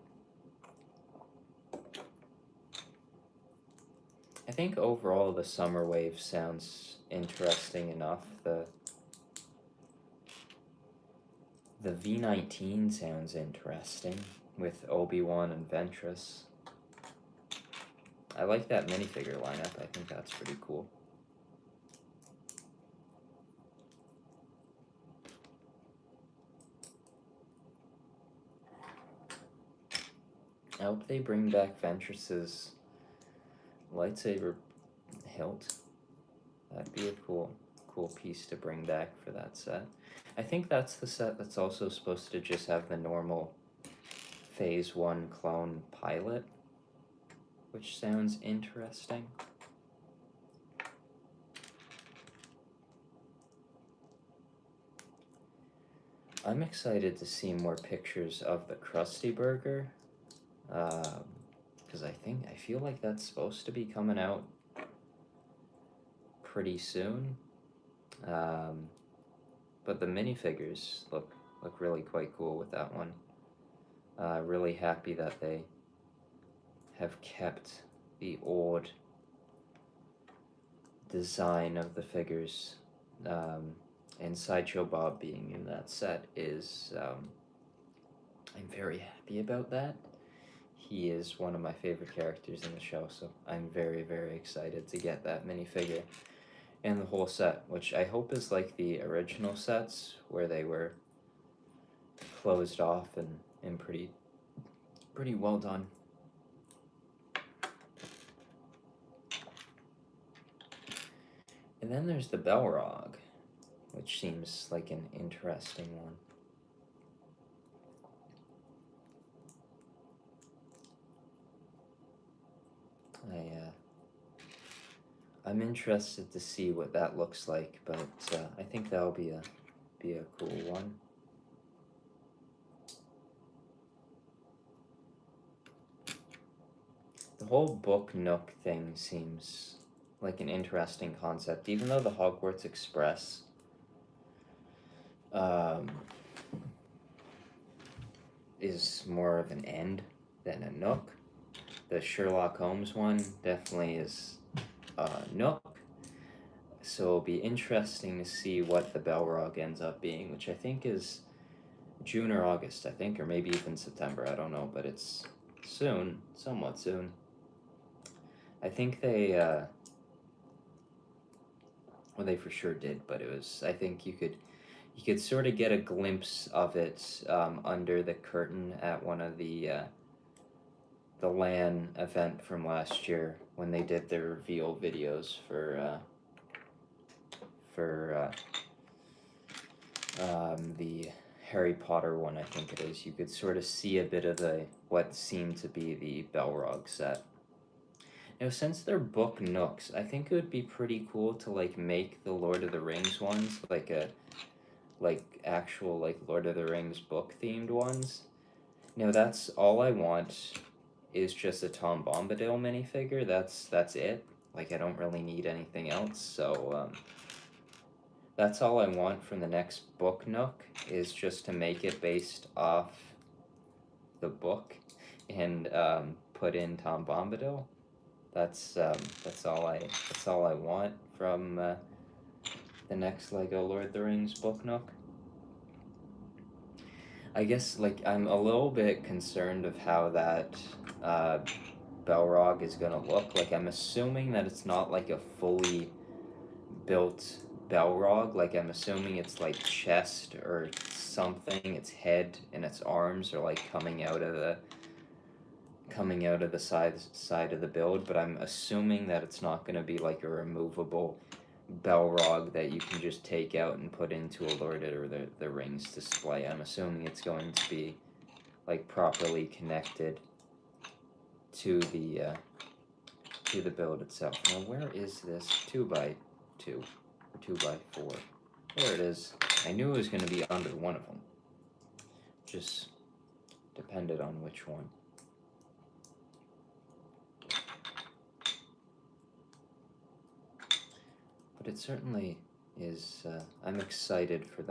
I think overall the Summer Wave sounds interesting enough. The V-19 sounds interesting with Obi-Wan and Ventress. I like that minifigure lineup. I think that's pretty cool. I hope they bring back Ventress's lightsaber hilt. That'd be a cool piece to bring back for that set. I think that's the set that's also supposed to just have the normal Phase 1 clone pilot, which sounds interesting. I'm excited to see more pictures of the Krusty Burger, because I feel like that's supposed to be coming out pretty soon. But the minifigures look really quite cool with that one. Really happy that they have kept the old design of the figures. And Sideshow Bob being in that set is, I'm very happy about that. He is one of my favorite characters in the show, so I'm very, very excited to get that minifigure and the whole set, which I hope is like the original sets where they were closed off and pretty well done. And then there's the Balrog, which seems like an interesting one. I'm interested to see what that looks like, but I think that'll be a cool one. The whole Book Nook thing seems like an interesting concept, even though the Hogwarts Express is more of an end than a nook. The Sherlock Holmes one definitely is Nook. So it'll be interesting to see what the Balrog ends up being, which I think is June or August, I think, or maybe even September, I don't know, but it's soon, somewhat soon. I think they, well, they for sure did, but it was, I think you could sort of get a glimpse of it under the curtain at one of the LAN event from last year when they did their reveal videos for the Harry Potter one, I think it is. You could sort of see a bit of what seemed to be the Balrog set. Now, since they're Book Nooks, I think it would be pretty cool to like make the Lord of the Rings ones like actual like Lord of the Rings book themed ones. Now, that's all I want is just a Tom Bombadil minifigure. That's it. Like, I don't really need anything else. So that's all I want from the next Book Nook, is just to make it based off the book and put in Tom Bombadil. That's all I want from the next Lego Lord of the Rings Book Nook. I guess like I'm a little bit concerned of how that Balrog is gonna look. Like, I'm assuming that it's not like a fully built Balrog. Like, I'm assuming it's like chest or something. Its head and its arms are like coming out of the side of the build, but I'm assuming that it's not going to be like a removable Balrog that you can just take out and put into a Lord of the Rings display. I'm assuming it's going to be like properly connected to the build itself. Now, where is this 2x2 or 2x4? There it is. I knew it was going to be under one of them. Just depended on which one. But it certainly is. I'm excited for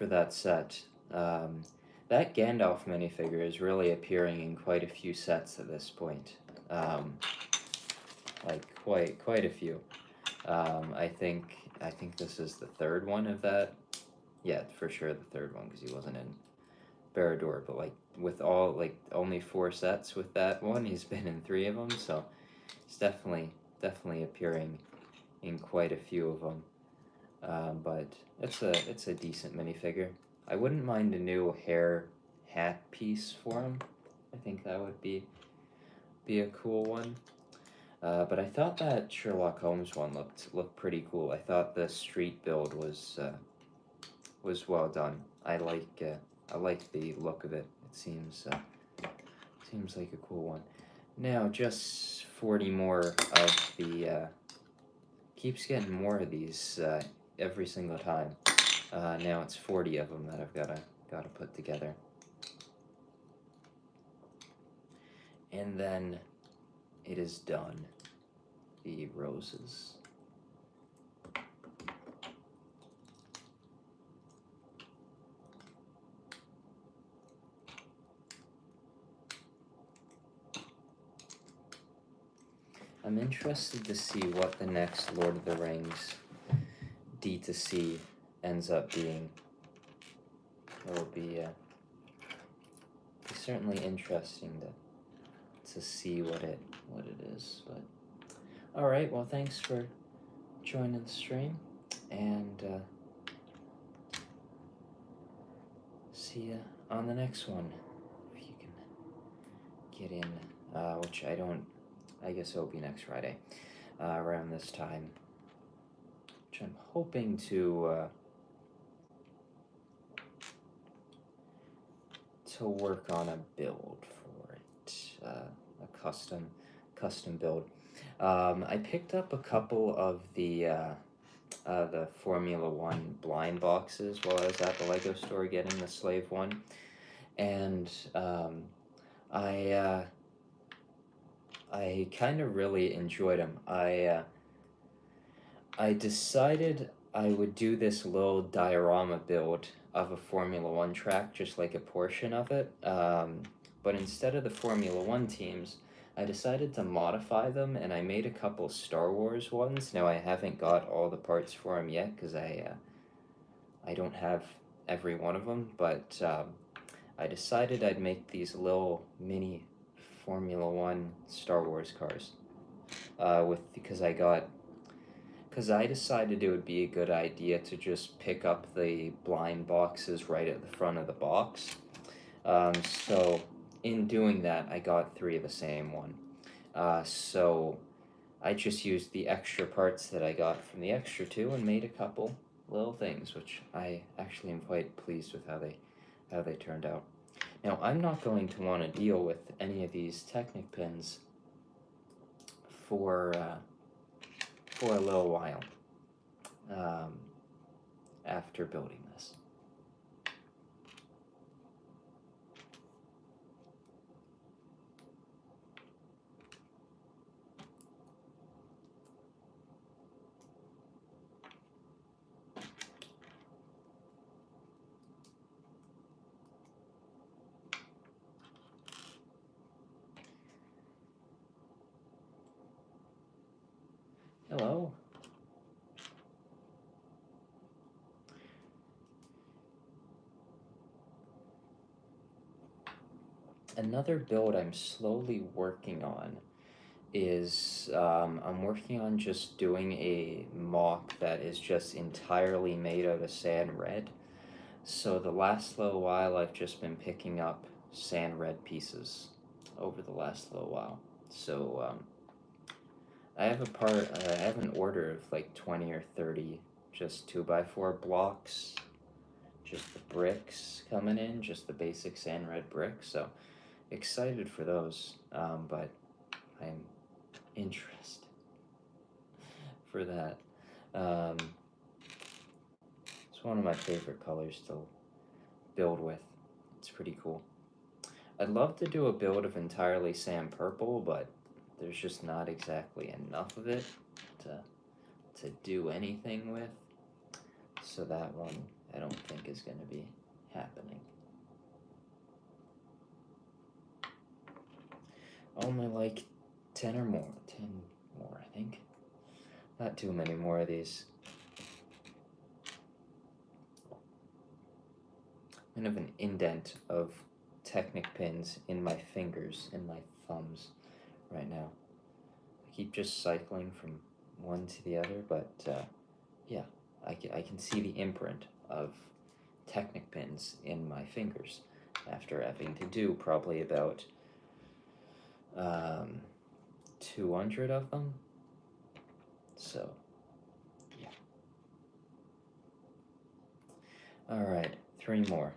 that set. That Gandalf minifigure is really appearing in quite a few sets at this point. Like quite a few. I think this is the third one of that. Yeah, for sure the third one, because he wasn't in Barad-dûr. But like with all like only 4 sets with that one, he's been in 3 of them. So he's definitely appearing in quite a few of them. But it's a decent minifigure. I wouldn't mind a new hair hat piece for him. I think that would be a cool one. But I thought that Sherlock Holmes one looked pretty cool. I thought the street build was well done. I like the look of it. It seems like a cool one. Now, just 40 more of the keeps getting more of these every single time. Now it's 40 of them that I've gotta put together. And then it is done. The roses. I'm interested to see what the next Lord of the Rings D2C ends up being. It'll be certainly interesting to see what it is. But all right, well, thanks for joining the stream, and see you on the next one. If you can get in, which I guess it'll be next Friday, around this time, which I'm hoping to work on a build for it, a custom build. I picked up a couple of the Formula One blind boxes while I was at the Lego store getting the Slave one, and I kind of really enjoyed them. I decided I would do this little diorama build of a Formula One track, just like a portion of it. But instead of the Formula One teams, I decided to modify them, and I made a couple Star Wars ones. Now I haven't got all the parts for them yet because I don't have every one of them, but I decided I'd make these little mini Formula One Star Wars cars. Because I decided it would be a good idea to just pick up the blind boxes right at the front of the box. So in doing that, I got 3 of the same one. So I just used the extra parts that I got from the extra 2 and made a couple little things, which I actually am quite pleased with how they turned out. Now, I'm not going to want to deal with any of these Technic pins for a little while after building this. Hello. Another build I'm slowly working on is I'm working on just doing a mock that is just entirely made out of sand red. So the last little while I've just been picking up sand red pieces over the last little while. So I have an order of like 20 or 30 just 2x4 blocks, just the bricks coming in, just the basic sand red bricks. So excited for those, but I'm interested for that. It's one of my favorite colors to build with. It's pretty cool. I'd love to do a build of entirely sand purple, but there's just not exactly enough of it to do anything with. So that one I don't think is going to be happening. Only like 10 more, I think. Not too many more of these. Kind of an indent of Technic pins in my fingers and my thumbs right now. I keep just cycling from one to the other, but yeah, I can see the imprint of Technic pins in my fingers after having to do probably about 200 of them. So, yeah. All right, 3 more.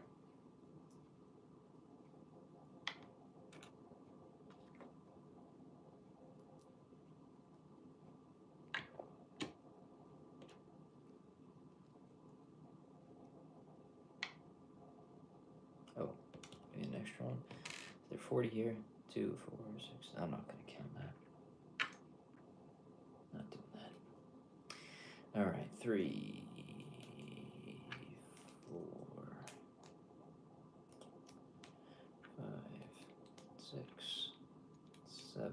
there 40 here? 2, 4, 6. I'm not gonna count that. Not doing that. All right, 3, 4, 5, 6, 7,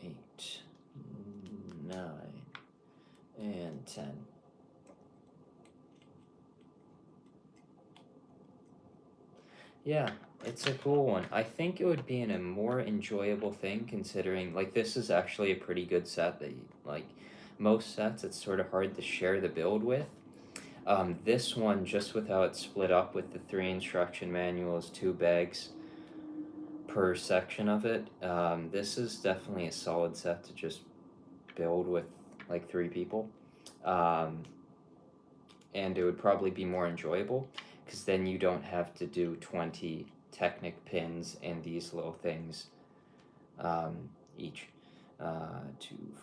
8, 9, and 10. Yeah, it's a cool one. I think it would be a more enjoyable thing considering, like, this is actually a pretty good set that, like, most sets it's sort of hard to share the build with. This one, just with how it's split up with the 3 instruction manuals, 2 bags per section of it, this is definitely a solid set to just build with, like, 3 people. And it would probably be more enjoyable because then you don't have to do 20 Technic pins and these little things each. 2,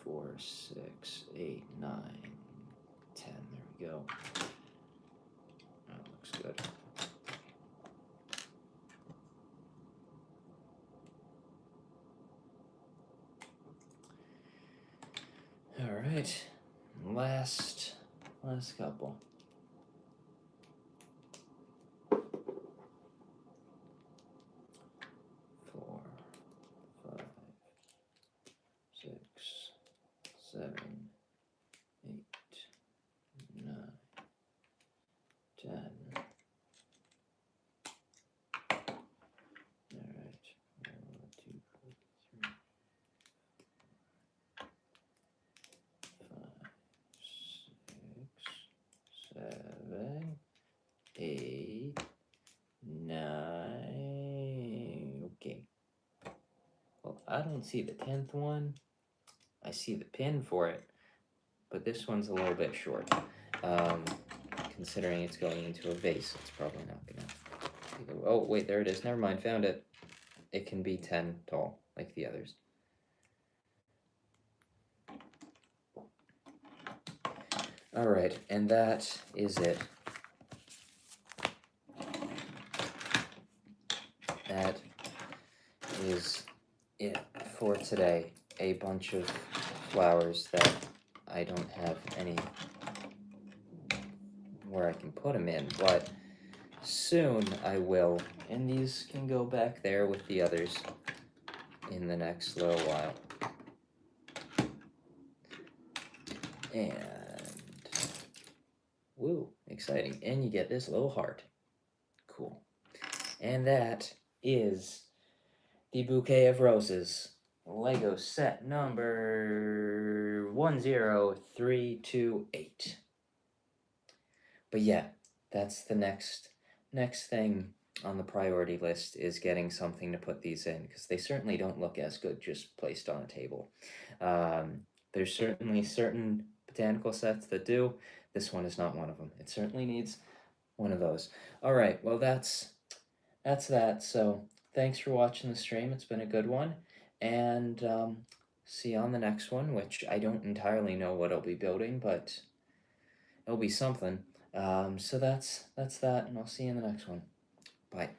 4, 6, 8, 9, 10. There we go. That looks good. All right, last couple. 4, 5, 6, 7, 8, 9, 10. All right, 1, 2, 3, 5, 6, 7, 8, 9. Okay. Well, I don't see the 10th one. I see the pin for it, but this one's a little bit short. Considering it's going into a vase, it's probably not gonna. Oh wait, there it is. Never mind, found it. It can be 10 tall, like the others. All right, and that is it. That is it for today. A bunch of flowers that I don't have any where I can put them in, but soon I will, and these can go back there with the others in the next little while. And woo, exciting. And you get this little heart. Cool. And that is the Bouquet of Roses Lego set number 10328. But yeah, that's the next thing on the priority list is getting something to put these in, because they certainly don't look as good just placed on a table. There's certainly certain botanical sets that do. This one is not one of them. It certainly needs one of those. All right, well that's that. So thanks for watching the stream. It's been a good one, and see you on the next one, which I don't entirely know what I'll be building, but it'll be something. So that's that, and I'll see you in the next one. Bye.